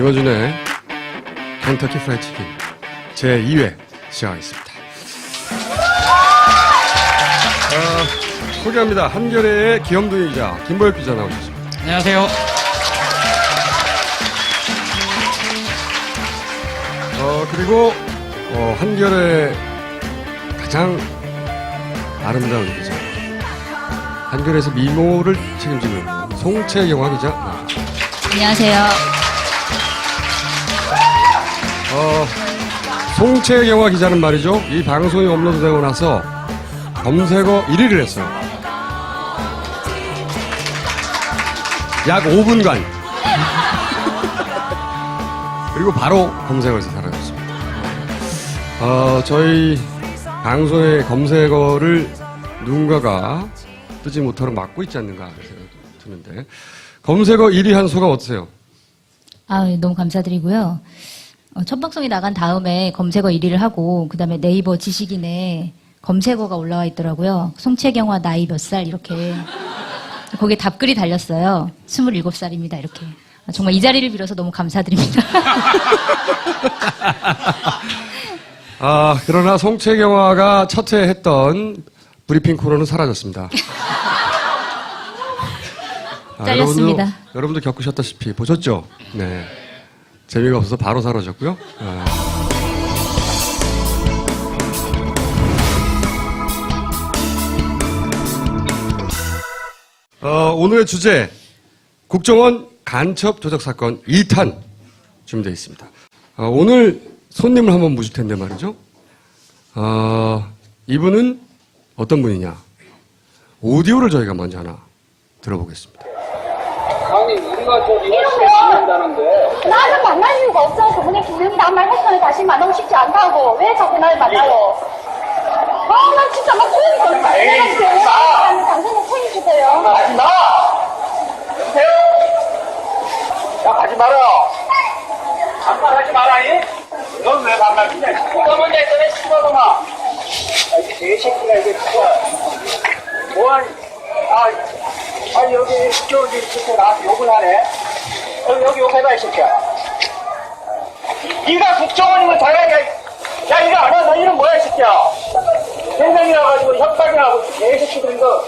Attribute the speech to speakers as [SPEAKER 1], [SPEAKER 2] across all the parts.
[SPEAKER 1] 김어준의 켄터키 프라이드 치킨 제2회 시작하겠습니다. 소개합니다. 한겨레의 기염둥이자 김보엽 기자 나오셨습니다.
[SPEAKER 2] 안녕하세요.
[SPEAKER 1] 그리고 한겨레 가장 아름다운 기자, 한겨레에서 미모를 책임지고 있는 송채경화 기자 나오셨습니다.
[SPEAKER 3] 안녕하세요.
[SPEAKER 1] 송채경화 기자는 말이죠, 이 방송이 업로드되고 나서 검색어 1위를 했어요. 약 5분간. 그리고 바로 검색어에서 사라졌습니다. 저희 방송의 검색어를 누군가가 뜨지 못하도록 막고 있지 않는가 생각이 드는데, 검색어 1위 한 소감 어떠세요?
[SPEAKER 3] 너무 감사드리고요. 첫 방송이 나간 다음에 검색어 1위를 하고, 그 다음에 네이버 지식인에 검색어가 올라와 있더라고요. 송채경화 나이 몇 살 이렇게. 거기에 답글이 달렸어요. 27살입니다 이렇게. 정말 이 자리를 빌어서 너무 감사드립니다.
[SPEAKER 1] 그러나 송채경화가 첫 회 했던 브리핑 코너는 사라졌습니다.
[SPEAKER 3] 잘렸습니다.
[SPEAKER 1] 여러분도 겪으셨다시피 보셨죠? 네. 재미가 없어서 바로 사라졌고요. 오늘의 주제, 국정원 간첩 조작 사건 2탄 준비되어 있습니다. 오늘 손님을 한번 모실 텐데 말이죠. 이분은 어떤 분이냐? 오디오를 저희가 먼저 하나 들어보겠습니다.
[SPEAKER 4] 아니, 우리가 저 이렇게 지낸다는데.
[SPEAKER 5] 나는 만날 이유가 없어. 그분의 분명히 나 말고서는 다시 만나고 싶지 않다고. 왜 자꾸 날 만나요? 난 진짜 막 소용이
[SPEAKER 4] 에이,
[SPEAKER 5] 없어.
[SPEAKER 4] 마!
[SPEAKER 5] 당신은 책임지세요.
[SPEAKER 4] 가지 마! 여보세요? 야, 가지 마라. 반말하지 마라, 이? 넌 왜 반말이냐? 누가 먼저 했더니 씨발놈아. 이게 내 새끼가 이게 진짜. 뭐하니? 여기, 저기, 진짜 나한테 욕을 하네. 여기 욕해봐, 이 새끼야. 네가 국정원이면 당연히, 야, 이거 안 해. 너 이름 뭐야, 이 새끼야. 생명이라 가지고 협박이라고 개새끼들 이거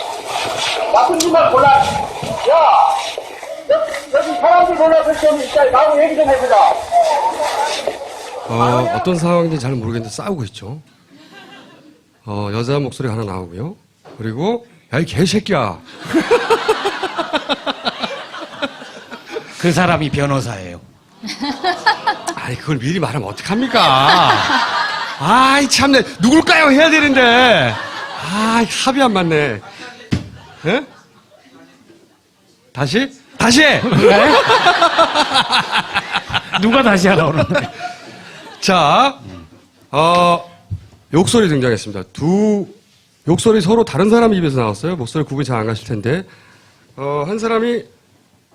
[SPEAKER 4] 나쁜 짓만 골라. 야, 여기 사람들 놀라서 좀 있자. 나하고 얘기 좀 해보자.
[SPEAKER 1] 어떤 상황인지 잘 모르겠는데 싸우고 있죠. 여자 목소리 하나 나오고요. 그리고 야, 이 개새끼야.
[SPEAKER 2] 그 사람이 변호사예요.
[SPEAKER 1] 아니, 그걸 미리 말하면 어떡합니까? 아이, 참네. 누굴까요? 해야 되는데. 합이 안 맞네. 예? 다시? 해!
[SPEAKER 2] 누가 다시 하라 그러네.
[SPEAKER 1] 자, 욕설이 등장했습니다. 욕설이 서로 다른 사람 입에서 나왔어요. 목소리 구분이 잘 안 가실 텐데. 한 사람이,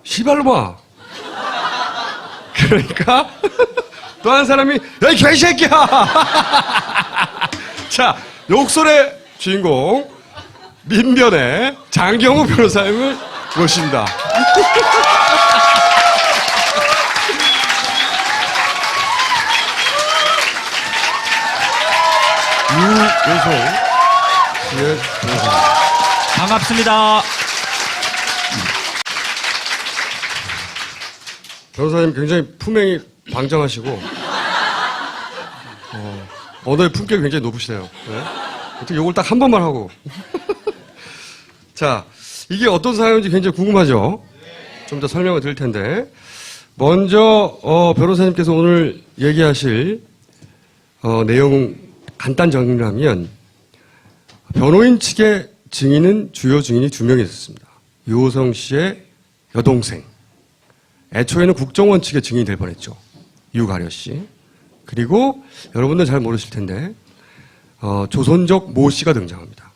[SPEAKER 1] 시발로마. 그러니까, 또 한 사람이, 야, 이 개새끼야! 자, 욕설의 주인공, 민변의 장경호 변호사님을 모십니다. 유효소 씨의 변호사입니다.
[SPEAKER 2] 반갑습니다.
[SPEAKER 1] 변호사님 굉장히 품행이 방장하시고, 언어의 품격이 굉장히 높으시네요. 네? 어떻게 욕을 딱 한 번만 하고. 자, 이게 어떤 사연인지 굉장히 궁금하죠? 좀 더 설명을 드릴 텐데. 먼저, 변호사님께서 오늘 얘기하실, 내용 간단 정리를 하면, 변호인 측의 증인은 주요 증인이 2명이 있었습니다. 유호성 씨의 여동생. 애초에는 국정원 측의 증인이 될 뻔했죠. 유가려 씨. 그리고 여러분들 잘 모르실 텐데, 조선족 모 씨가 등장합니다.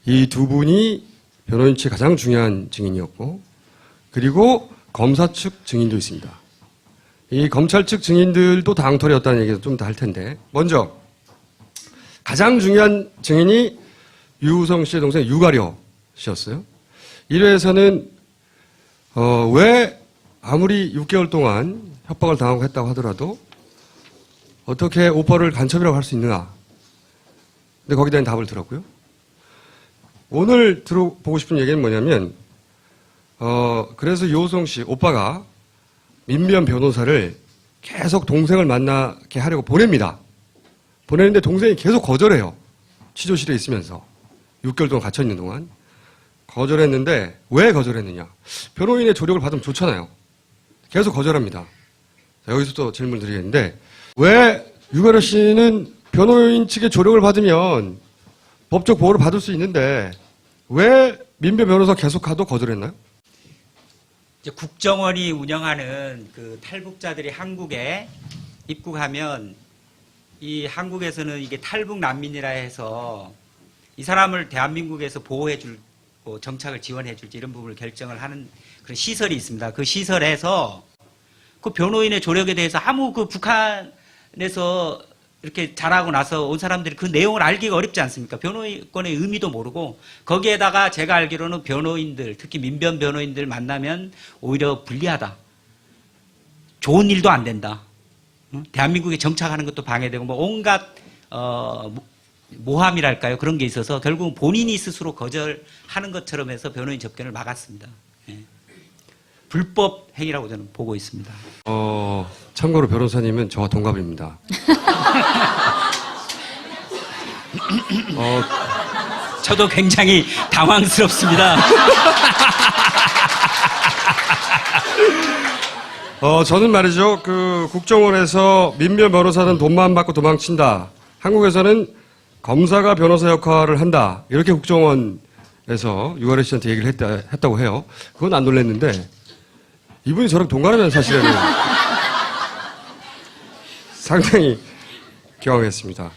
[SPEAKER 1] 이 두 분이 변호인 측의 가장 중요한 증인이었고, 그리고 검사 측 증인도 있습니다. 이 검찰 측 증인들도 당털이었다는 얘기도 좀 더 할 텐데, 먼저 가장 중요한 증인이 유우성 씨의 동생 유가려 씨였어요. 1회에서는 왜 아무리 6개월 동안 협박을 당하고 했다고 하더라도 어떻게 오퍼를 간첩이라고 할 수 있느냐. 근데 거기에 대한 답을 들었고요. 오늘 들어보고 싶은 얘기는 뭐냐면, 그래서 이호성 씨, 오빠가 민변 변호사를 계속 동생을 만나게 하려고 보냅니다. 보내는데 동생이 계속 거절해요. 취조실에 있으면서. 6개월 동안 갇혀있는 동안. 거절했는데 왜 거절했느냐. 변호인의 조력을 받으면 좋잖아요. 계속 거절합니다. 자, 여기서 또 질문 드리겠는데 왜 유가려 씨는 변호인 측의 조력을 받으면 법적 보호를 받을 수 있는데 왜 민변 변호사 계속 가도 거절했나요?
[SPEAKER 6] 이제 국정원이 운영하는 그 탈북자들이 한국에 입국하면 이 한국에서는 이게 탈북 난민이라 해서 이 사람을 대한민국에서 보호해 줄, 뭐 정착을 지원해 줄지 이런 부분을 결정을 하는 그런 시설이 있습니다. 그 시설에서 그 변호인의 조력에 대해서 아무 그 북한에서 이렇게 잘하고 나서 온 사람들이 그 내용을 알기가 어렵지 않습니까? 변호인권의 의미도 모르고 거기에다가 제가 알기로는 변호인들, 특히 민변 변호인들 만나면 오히려 불리하다. 좋은 일도 안 된다. 대한민국에 정착하는 것도 방해되고 뭐 온갖 모함이랄까요? 그런 게 있어서 결국은 본인이 스스로 거절하는 것처럼 해서 변호인 접견을 막았습니다. 예. 불법 행위라고 저는 보고 있습니다.
[SPEAKER 1] 참고로 변호사님은 저와 동갑입니다.
[SPEAKER 6] 저도 굉장히 당황스럽습니다.
[SPEAKER 1] 저는 말이죠. 그 국정원에서 민변 변호사는 돈만 받고 도망친다. 한국에서는 검사가 변호사 역할을 한다. 이렇게 국정원에서 유가래 씨한테 얘기를 했다고 해요. 그건 안 놀랐는데 이분이 저랑 동갑이면 사실은 상당히 경황했습니다.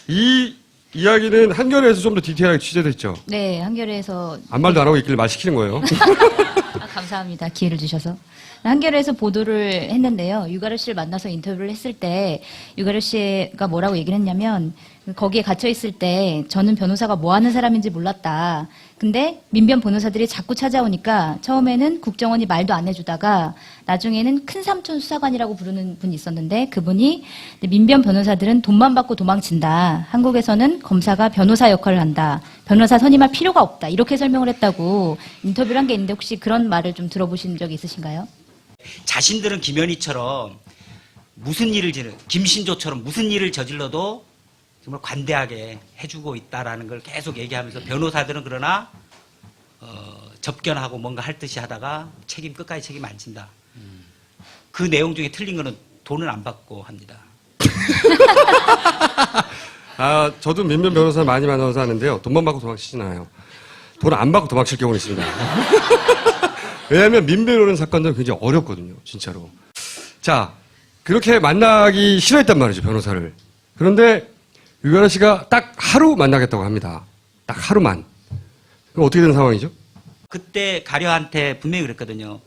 [SPEAKER 1] 이 이야기는 한겨레에서 좀 더 디테일하게 취재됐죠.
[SPEAKER 3] 네, 한겨레에서
[SPEAKER 1] 아무 말도 안 하고 있길래 말 시키는 거예요.
[SPEAKER 3] 감사합니다. 기회를 주셔서. 한겨레에서 보도를 했는데요. 유가래 씨를 만나서 인터뷰를 했을 때 유가래 씨가 뭐라고 얘기를 했냐면 거기에 갇혀 있을 때 저는 변호사가 뭐 하는 사람인지 몰랐다. 근데 민변 변호사들이 자꾸 찾아오니까 처음에는 국정원이 말도 안 해주다가 나중에는 큰삼촌 수사관이라고 부르는 분이 있었는데 그분이 민변 변호사들은 돈만 받고 도망친다. 한국에서는 검사가 변호사 역할을 한다. 변호사 선임할 필요가 없다. 이렇게 설명을 했다고 인터뷰를 한 게 있는데 혹시 그런 말을 좀 들어보신 적이 있으신가요?
[SPEAKER 6] 자신들은 김현희처럼 무슨 일을 김신조처럼 무슨 일을 저질러도 정말 관대하게 해주고 있다라는 걸 계속 얘기하면서 변호사들은 그러나 접견하고 뭔가 할 듯이 하다가 끝까지 책임 안 진다. 그 내용 중에 틀린 거는 돈을 안 받고 합니다.
[SPEAKER 1] 저도 민변 변호사 많이 만나서 하는데요. 돈만 받고 도망치진 않아요. 돈 안 받고 도망칠 경우는 있습니다. 왜냐하면 민변이라는 사건들은 굉장히 어렵거든요. 진짜로. 자, 그렇게 만나기 싫어했단 말이죠. 변호사를. 그런데 유가래 씨가 딱 하루 만나겠다고 합니다. 딱 하루만. 그럼 어떻게 된 상황이죠?
[SPEAKER 6] 그때 가려한테 분명히 그랬거든요.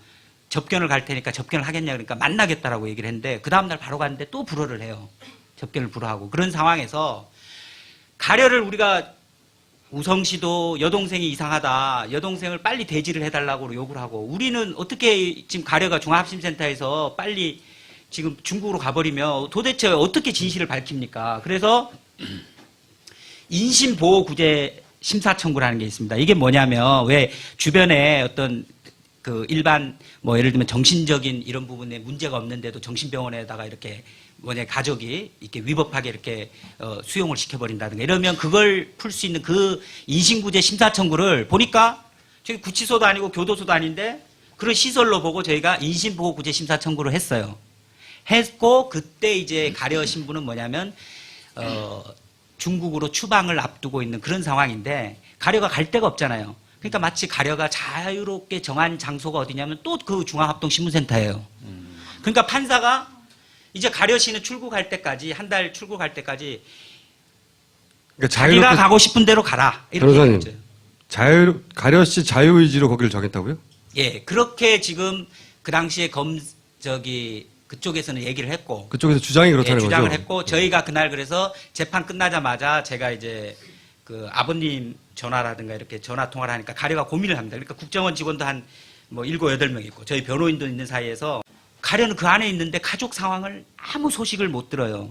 [SPEAKER 6] 접견을 갈 테니까 접견을 하겠냐 그러니까 만나겠다라고 얘기를 했는데 그 다음날 바로 갔는데 또 불허를 해요. 접견을 불허하고. 그런 상황에서 가려를 우리가 우성 씨도 여동생이 이상하다. 여동생을 빨리 대지를 해달라고 요구를 하고 우리는 어떻게 지금 가려가 중앙합심센터에서 빨리 지금 중국으로 가버리면 도대체 어떻게 진실을 밝힙니까? 그래서 인신보호구제 심사청구라는 게 있습니다. 이게 뭐냐면 왜 주변에 어떤 그 일반 뭐 예를 들면 정신적인 이런 부분에 문제가 없는데도 정신병원에다가 이렇게 가족이 이렇게 위법하게 이렇게 수용을 시켜버린다든가 이러면 그걸 풀 수 있는 그 인신구제 심사청구를 보니까 저기 구치소도 아니고 교도소도 아닌데 그런 시설로 보고 저희가 인신보호구제 심사청구를 했어요. 했고 그때 이제 가려 신부는 뭐냐면 중국으로 추방을 앞두고 있는 그런 상황인데 가려가 갈 데가 없잖아요. 그러니까 마치 가려가 자유롭게 정한 장소가 어디냐면 또 그 중앙합동신문센터예요. 그러니까 판사가 이제 가려 씨는 출국할 때까지 한 달 출국할 때까지
[SPEAKER 1] 그러니까
[SPEAKER 6] 자기가 가고 싶은 대로 가라. 이렇게
[SPEAKER 1] 변호사님, 가려 씨 자유의지로 거기를 정했다고요?
[SPEAKER 6] 예, 그렇게 지금 그 당시에 그쪽에서는 얘기를 했고
[SPEAKER 1] 그쪽에서 주장이 그렇다는
[SPEAKER 6] 주장을
[SPEAKER 1] 거죠?
[SPEAKER 6] 했고 저희가 그날 그래서 재판 끝나자마자 제가 이제 그 아버님 전화라든가 이렇게 전화 통화를 하니까 가려가 고민을 합니다. 그러니까 국정원 직원도 한 뭐 7, 8명 있고 저희 변호인도 있는 사이에서 가려는 그 안에 있는데 가족 상황을 아무 소식을 못 들어요.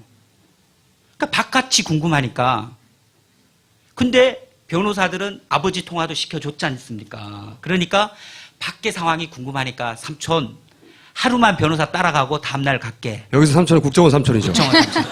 [SPEAKER 6] 그러니까 바깥이 궁금하니까. 근데 변호사들은 아버지 통화도 시켜줬지 않습니까? 그러니까 밖에 상황이 궁금하니까 삼촌 하루만 변호사 따라가고 다음날 갈게.
[SPEAKER 1] 여기서 삼촌은 국정원 삼촌이죠.
[SPEAKER 6] 국정원 삼촌.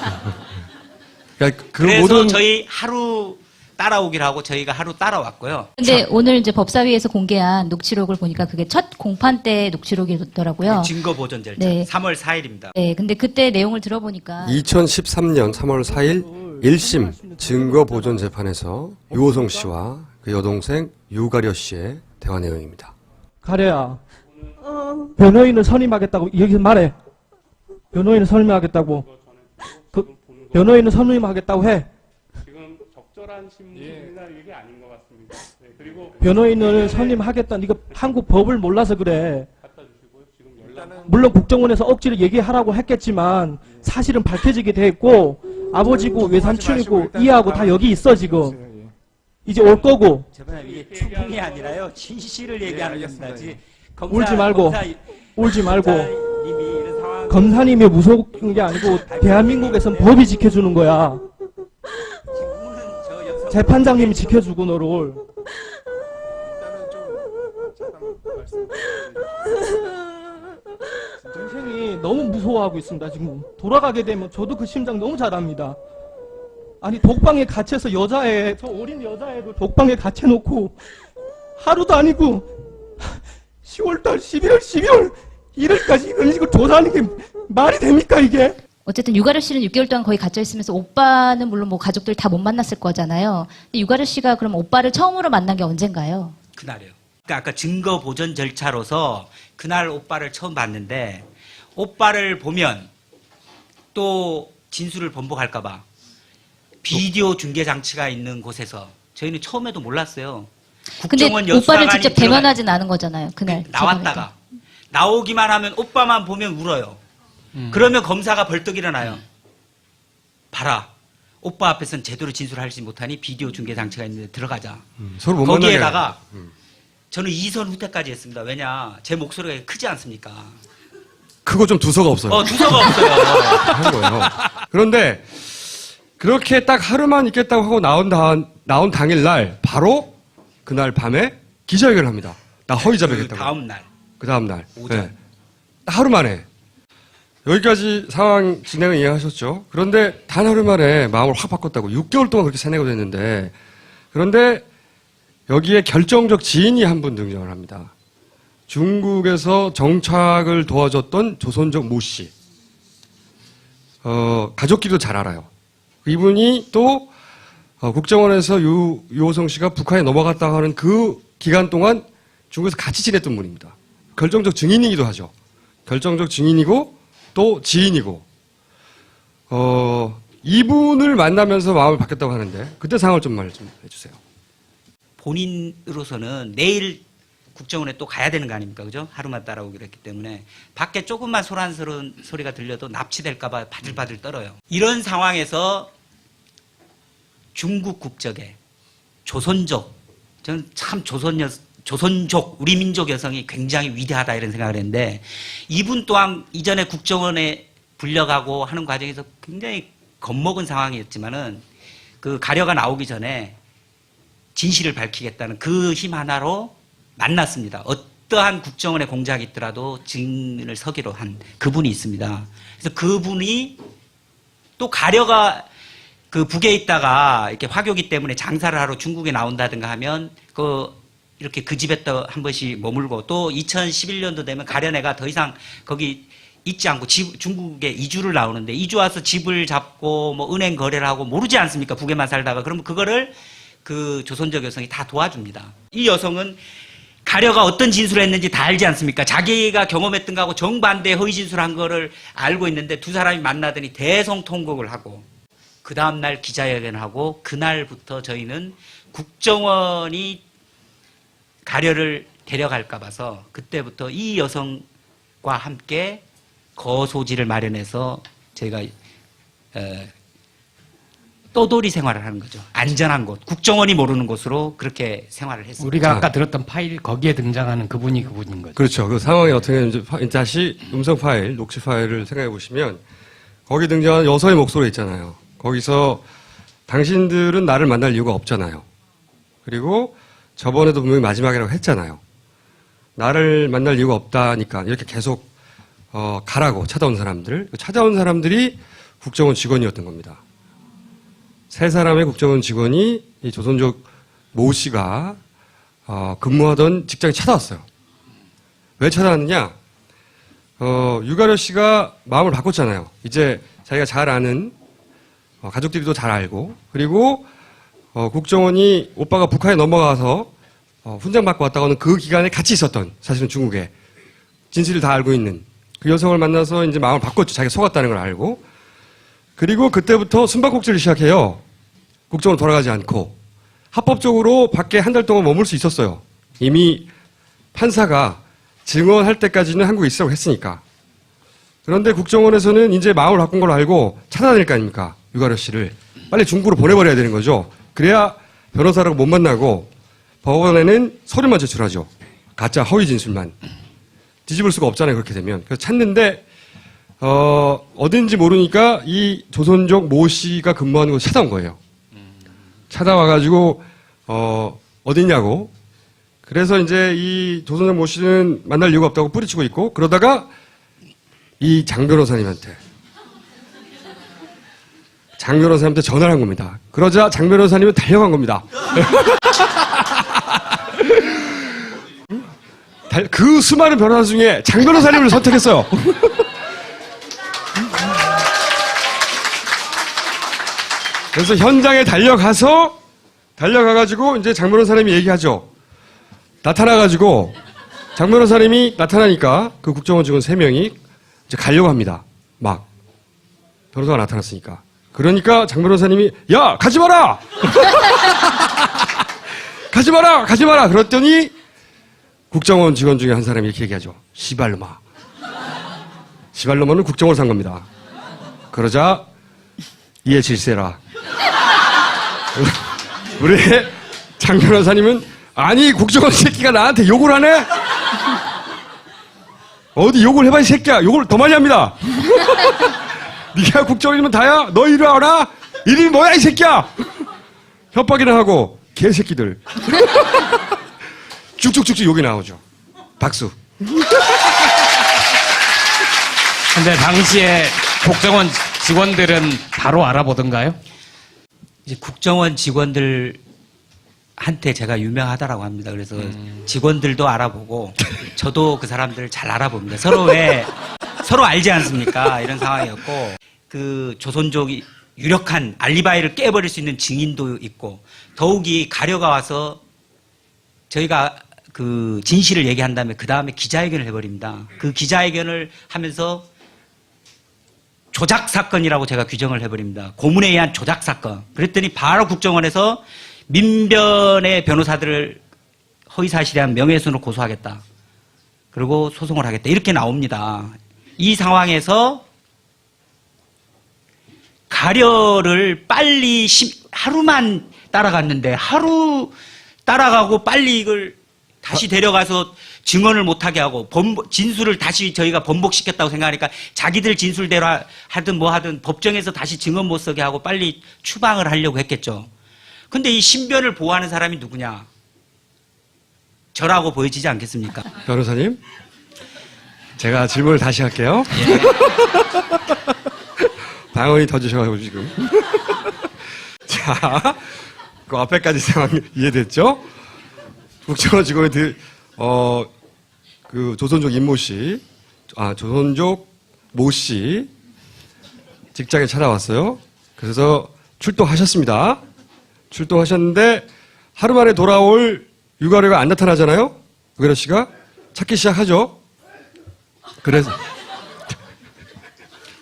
[SPEAKER 1] 그러니까 그
[SPEAKER 6] 그래서
[SPEAKER 1] 모든
[SPEAKER 6] 저희 하루 따라오기로 하고 저희가 하루 따라왔고요.
[SPEAKER 3] 근데 오늘 이제 법사위에서 공개한 녹취록을 보니까 그게 첫 공판 때 녹취록이더라고요.
[SPEAKER 6] 증거 보존 절차
[SPEAKER 3] 네.
[SPEAKER 6] 3월 4일입니다.
[SPEAKER 3] 네, 근데 그때 내용을 들어보니까
[SPEAKER 1] 2013년 3월 4일 1심 증거 보존 재판에서 유호성 씨와 그 여동생 유가려 씨의 대화 내용입니다.
[SPEAKER 7] 가려야 변호인을 선임하겠다고 여기서 말해. 변호인을 선임하겠다고. 그 변호인을 선임하겠다고 해.
[SPEAKER 8] 지금 적절한 신문이나 이게 아닌 것 같습니다. 네, 그리고
[SPEAKER 7] 변호인을 선임하겠다는 이거 한국 법을 몰라서 그래.
[SPEAKER 8] 갖다 주시고요. 지금 연락
[SPEAKER 7] 물론 국정원에서 억지로 얘기하라고 했겠지만 사실은 밝혀지게 돼 있고 아버지고 외삼촌이고 이하고 다 여기 있어 지금. 이제 올 거고.
[SPEAKER 6] 저번에 이게 추궁이 아니라요. 진실을 얘기하는 겁니다지.
[SPEAKER 7] 울지 말고. 울지 말고.
[SPEAKER 6] 검사님이 이런 상황
[SPEAKER 7] 검사님이 무서운 게 아니고 대한민국에선 법이 지켜주는 거야. 재판장님이 지켜주고 너를. 동생이 너무 무서워하고 있습니다 지금. 돌아가게 되면 저도 그 심장 너무 잘 압니다. 아니 독방에 갇혀서 여자애 저 어린 여자애도 독방에 갇혀놓고 하루도 아니고 10월달 12월 1일까지 이런 식으로 조사하는 게 말이 됩니까 이게?
[SPEAKER 3] 어쨌든 유가려 씨는 6개월 동안 거의 갇혀 있으면서 오빠는 물론 뭐 가족들 다 못 만났을 거잖아요. 근데 유가려 씨가 그럼 오빠를 처음으로 만난 게 언젠가요?
[SPEAKER 6] 그날이요. 그러니까 아까 증거 보존 절차로서 그날 오빠를 처음 봤는데 오빠를 보면 또 진술을 번복할까봐 비디오 중계 장치가 있는 곳에서 저희는 처음에도 몰랐어요.
[SPEAKER 3] 근데
[SPEAKER 6] 국정원
[SPEAKER 3] 오빠를
[SPEAKER 6] 여수사관이
[SPEAKER 3] 직접 대면하진 않은 거잖아요. 그날
[SPEAKER 6] 나왔다가 나오기만 하면 오빠만 보면 울어요. 그러면 검사가 벌떡 일어나요. 봐라. 오빠 앞에서는 제대로 진술하지 못하니 비디오 중계 장치가 있는데 들어가자.
[SPEAKER 1] 서로 못 만나게.
[SPEAKER 6] 거기에다가 저는 이선 후퇴까지 했습니다. 왜냐 제 목소리가 크지 않습니까?
[SPEAKER 1] 크고 좀 두서가 없어요.
[SPEAKER 6] 두서가 없어요.
[SPEAKER 1] 한 거예요. 그런데 그렇게 딱 하루만 있겠다고 하고 나온 당일날 바로 그날 밤에 기자회견을 합니다. 나 허위 자백했다고. 그 다음 날.
[SPEAKER 6] 오전.
[SPEAKER 1] 하루 만에. 여기까지 상황 진행을 이해하셨죠? 그런데 단 하루 만에 마음을 확 바꿨다고. 6개월 동안 그렇게 세뇌가 됐는데 그런데 여기에 결정적 지인이 한 분 등장을 합니다. 중국에서 정착을 도와줬던 조선족 모 씨. 가족끼리도 잘 알아요. 이분이 또 국정원에서 유호성 씨가 북한에 넘어갔다고 하는 그 기간 동안 중국에서 같이 지냈던 분입니다. 결정적 증인이기도 하죠. 결정적 증인이고 또 지인이고 이분을 만나면서 마음을 바뀌었다고 하는데 그때 상황을 좀 말 좀 해주세요.
[SPEAKER 6] 본인으로서는 내일 국정원에 또 가야 되는 거 아닙니까? 그죠? 하루만 따라오기로 했기 때문에 밖에 조금만 소란스러운 소리가 들려도 납치될까 봐 바들바들 떨어요. 이런 상황에서 중국 국적의 조선족, 저는 참 조선족, 우리 민족 여성이 굉장히 위대하다 이런 생각을 했는데 이분 또한 이전에 국정원에 불려가고 하는 과정에서 굉장히 겁먹은 상황이었지만은 그 가려가 나오기 전에 진실을 밝히겠다는 그 힘 하나로 만났습니다. 어떠한 국정원의 공작이 있더라도 증인을 서기로 한 그분이 있습니다. 그래서 그분이 또 가려가 그 북에 있다가 이렇게 화교기 때문에 장사를 하러 중국에 나온다든가 하면 이렇게 그 집에 또 한 번씩 머물고 또 2011년도 되면 가려내가 더 이상 거기 있지 않고 중국에 이주를 나오는데 이주 와서 집을 잡고 뭐 은행 거래를 하고 모르지 않습니까? 북에만 살다가. 그러면 그거를 그 조선족 여성이 다 도와줍니다. 이 여성은 가려가 어떤 진술을 했는지 다 알지 않습니까? 자기가 경험했던 거하고 정반대 허위 진술한 거를 알고 있는데 두 사람이 만나더니 대성통곡을 하고 그 다음날 기자회견을 하고 그날부터 저희는 국정원이 가려를 데려갈까 봐서 그때부터 이 여성과 함께 거소지를 마련해서 저희가 떠돌이 생활을 하는 거죠. 안전한 곳, 국정원이 모르는 곳으로 그렇게 생활을 했습니다.
[SPEAKER 2] 우리가 아까 들었던 파일 거기에 등장하는 그분인 거죠.
[SPEAKER 1] 그렇죠. 그 상황이 어떻게 되는지 다시 음성 파일, 녹취 파일을 생각해 보시면 거기 등장하는 여성의 목소리 있잖아요. 거기서 당신들은 나를 만날 이유가 없잖아요. 그리고 저번에도 분명히 마지막이라고 했잖아요. 나를 만날 이유가 없다니까 이렇게 계속 가라고 찾아온 사람들. 찾아온 사람들이 국정원 직원이었던 겁니다. 세 사람의 국정원 직원이 이 조선족 모 씨가 근무하던 직장에 찾아왔어요. 왜 찾아왔느냐? 유가려 씨가 마음을 바꿨잖아요. 이제 자기가 잘 아는 가족들도 잘 알고 그리고 국정원이 오빠가 북한에 넘어가서 훈장 받고 왔다고 하는 그 기간에 같이 있었던 사실은 중국에 진실을 다 알고 있는 그 여성을 만나서 이제 마음을 바꿨죠. 자기가 속았다는 걸 알고. 그리고 그때부터 숨바꼭질을 시작해요. 국정원 돌아가지 않고. 합법적으로 밖에 한 달 동안 머물 수 있었어요. 이미 판사가 증언할 때까지는 한국에 있으라고 했으니까. 그런데 국정원에서는 이제 마음을 바꾼 걸 알고 찾아다닐 거 아닙니까? 유가려 씨를. 빨리 중국으로 보내버려야 되는 거죠. 그래야 변호사라고 못 만나고 법원에는 서류만 제출하죠. 가짜 허위 진술만. 뒤집을 수가 없잖아요. 그렇게 되면. 그래서 찾는데 어딘지 모르니까 이 조선족 모 씨가 근무하는 곳에 찾아온 거예요. 찾아와가지고 어딨냐고. 그래서 이제 이 조선족 모 씨는 만날 이유가 없다고 뿌리치고 있고 그러다가 이 장 변호사님한테 전화를 한 겁니다. 그러자 장 변호사님은 달려간 겁니다. 그 수많은 변호사 중에 장 변호사님을 선택했어요. 그래서 현장에 달려가가지고 이제 장 변호사님이 얘기하죠. 나타나가지고 장 변호사님이 나타나니까 그 국정원 직원 3명이 이제 가려고 합니다. 막 변호사가 나타났으니까. 그러니까 장 변호사님이 야 가지 마라. 가지 마라. 그랬더니 국정원 직원 중에 한 사람이 이렇게 얘기하죠. 시발놈아. 시발놈아는 국정원을 산 겁니다. 그러자 이에 질세라. 우리 장 변호사님은 아니 국정원 새끼가 나한테 욕을 하네? 어디 욕을 해봐 이 새끼야. 욕을 더 많이 합니다. 네가 국정원이면 다야? 너 이리 와라? 이름이 뭐야 이 새끼야? 협박이나 하고 개새끼들. 쭉쭉쭉쭉 욕이 나오죠. 박수.
[SPEAKER 2] 근데 당시에 국정원 직원들은 바로 알아보던가요?
[SPEAKER 6] 이제 국정원 직원들한테 제가 유명하다라고 합니다. 그래서 직원들도 알아보고 저도 그 사람들을 잘 알아봅니다. 서로 알지 않습니까? 이런 상황이었고 그 조선족이 유력한 알리바이를 깨버릴 수 있는 증인도 있고 더욱이 가려가 와서 저희가 그 진실을 얘기한 다음에 그 다음에 기자회견을 해버립니다. 그 기자회견을 하면서 조작 사건이라고 제가 규정을 해버립니다. 고문에 의한 조작 사건. 그랬더니 바로 국정원에서 민변의 변호사들을 허위사실에 한 명예훼손으로 고소하겠다. 그리고 소송을 하겠다. 이렇게 나옵니다. 이 상황에서 가려를 빨리 하루만 따라갔는데 하루 따라가고 빨리 이걸 다시 데려가서 증언을 못하게 하고 진술을 다시 저희가 번복시켰다고 생각하니까 자기들 진술대로 하든 뭐 하든 법정에서 다시 증언 못 서게 하고 빨리 추방을 하려고 했겠죠. 근데 이 신변을 보호하는 사람이 누구냐? 저라고 보여지지 않겠습니까?
[SPEAKER 1] 변호사님, 제가 질문을 다시 할게요. 방언이 터지셔가지고 지금. 자, 그 앞에까지 상황 이해됐죠? 국정원 직원이 그 조선족 임모 씨, 조선족 모 씨 직장에 찾아왔어요. 그래서 출동하셨습니다. 출동하셨는데 하루 만에 돌아올 유가려가 안 나타나잖아요. 유가려 씨가 찾기 시작하죠. 그래서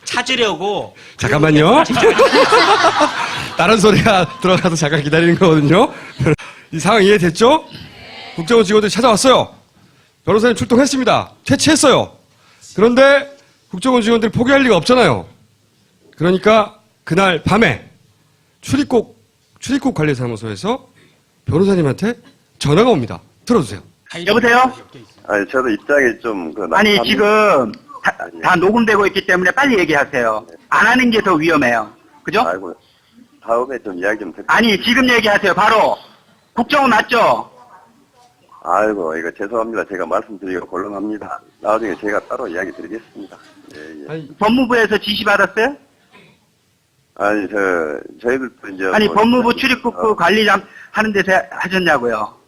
[SPEAKER 6] 찾으려고
[SPEAKER 1] 잠깐만요. 다른 소리가 들어가서 잠깐 기다리는 거거든요. 이 상황 이해됐죠? 국정원 직원들이 찾아왔어요. 변호사님 출동했습니다. 채취했어요. 그런데 국정원 직원들이 포기할 리가 없잖아요. 그러니까 그날 밤에 출입국 관리사무소에서 변호사님한테 전화가 옵니다. 들어주세요.
[SPEAKER 9] 여보세요?
[SPEAKER 10] 아니, 저도 입장이 좀,
[SPEAKER 9] 아니, 지금 다 녹음되고 있기 때문에 빨리 얘기하세요. 안 하는 게 더 위험해요. 그죠?
[SPEAKER 10] 아이고, 다음에 좀 이야기 좀 듣고.
[SPEAKER 9] 아니, 지금 얘기하세요. 바로. 국정원 맞죠?
[SPEAKER 10] 아이고, 이거 죄송합니다. 제가 말씀드리기가 곤란합니다. 나중에 제가 따로 이야기 드리겠습니다. 예, 예.
[SPEAKER 1] 아니,
[SPEAKER 9] 법무부에서 지시 받았어요?
[SPEAKER 10] 아니, 저희들도 이제.
[SPEAKER 9] 아니,
[SPEAKER 10] 뭐,
[SPEAKER 9] 법무부 출입국 관리장 하는 데서 하셨냐고요?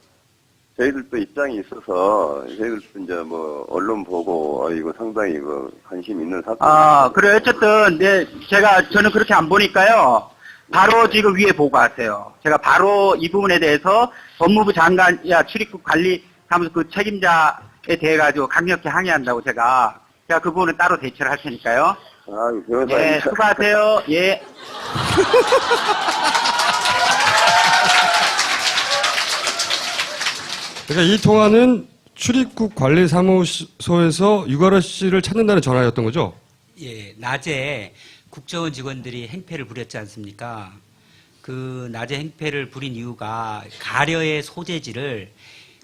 [SPEAKER 10] 저희들도 입장이 있어서, 저희들도 이제 뭐, 언론 보고, 이거 상당히 관심 있는 사건.
[SPEAKER 9] 아, 그래. 어쨌든, 저는 그렇게 안 보니까요. 바로 지금 위에 보고 하세요. 제가 바로 이 부분에 대해서 법무부 장관이야 출입국 관리사무소 그 책임자에 대해 가지고 강력히 항의한다고 제가 그 부분은 따로 대처를 할 테니까요.
[SPEAKER 10] 아유, 변호사님.
[SPEAKER 9] 예, 수고하세요. 예.
[SPEAKER 1] 그러니까 이 통화는 출입국 관리사무소에서 유가라 씨를 찾는다는 전화였던 거죠?
[SPEAKER 6] 예, 낮에 국정원 직원들이 행패를 부렸지 않습니까? 그 낮에 행패를 부린 이유가 가려의 소재지를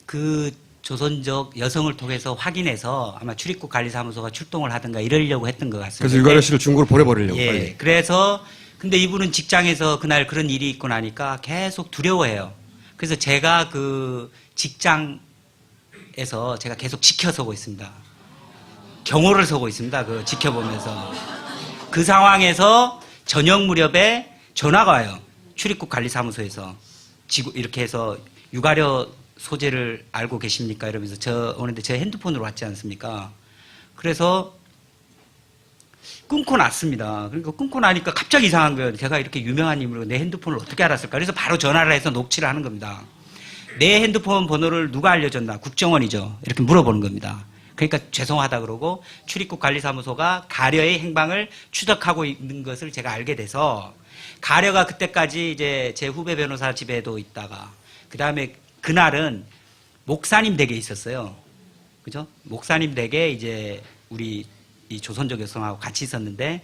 [SPEAKER 6] 그 조선족 여성을 통해서 확인해서 아마 출입국 관리사무소가 출동을 하든가 이러려고 했던 것 같습니다.
[SPEAKER 1] 그래서 유가라 씨를 중국으로 보내버리려고.
[SPEAKER 6] 예,
[SPEAKER 1] 빨리.
[SPEAKER 6] 그래서 근데 이분은 직장에서 그날 그런 일이 있고 나니까 계속 두려워해요. 그래서 제가 그 직장에서 제가 계속 지켜서고 있습니다. 경호를 서고 있습니다. 그 지켜보면서. 그 상황에서 저녁 무렵에 전화가 와요. 출입국 관리사무소에서. 이렇게 해서 유가려 소재를 알고 계십니까? 이러면서 오는데 제 핸드폰으로 왔지 않습니까? 그래서 끊고 났습니다. 그러니까 끊고 나니까 갑자기 이상한 거예요. 제가 이렇게 유명한 인물로 내 핸드폰을 어떻게 알았을까? 그래서 바로 전화를 해서 녹취를 하는 겁니다. 내 핸드폰 번호를 누가 알려줬나? 국정원이죠. 이렇게 물어보는 겁니다. 그러니까 죄송하다 그러고 출입국 관리사무소가 가려의 행방을 추적하고 있는 것을 제가 알게 돼서 가려가 그때까지 이제 제 후배 변호사 집에도 있다가 그 다음에 그날은 목사님 댁에 있었어요. 그죠? 목사님 댁에 이제 우리 이 조선족 여성하고 같이 있었는데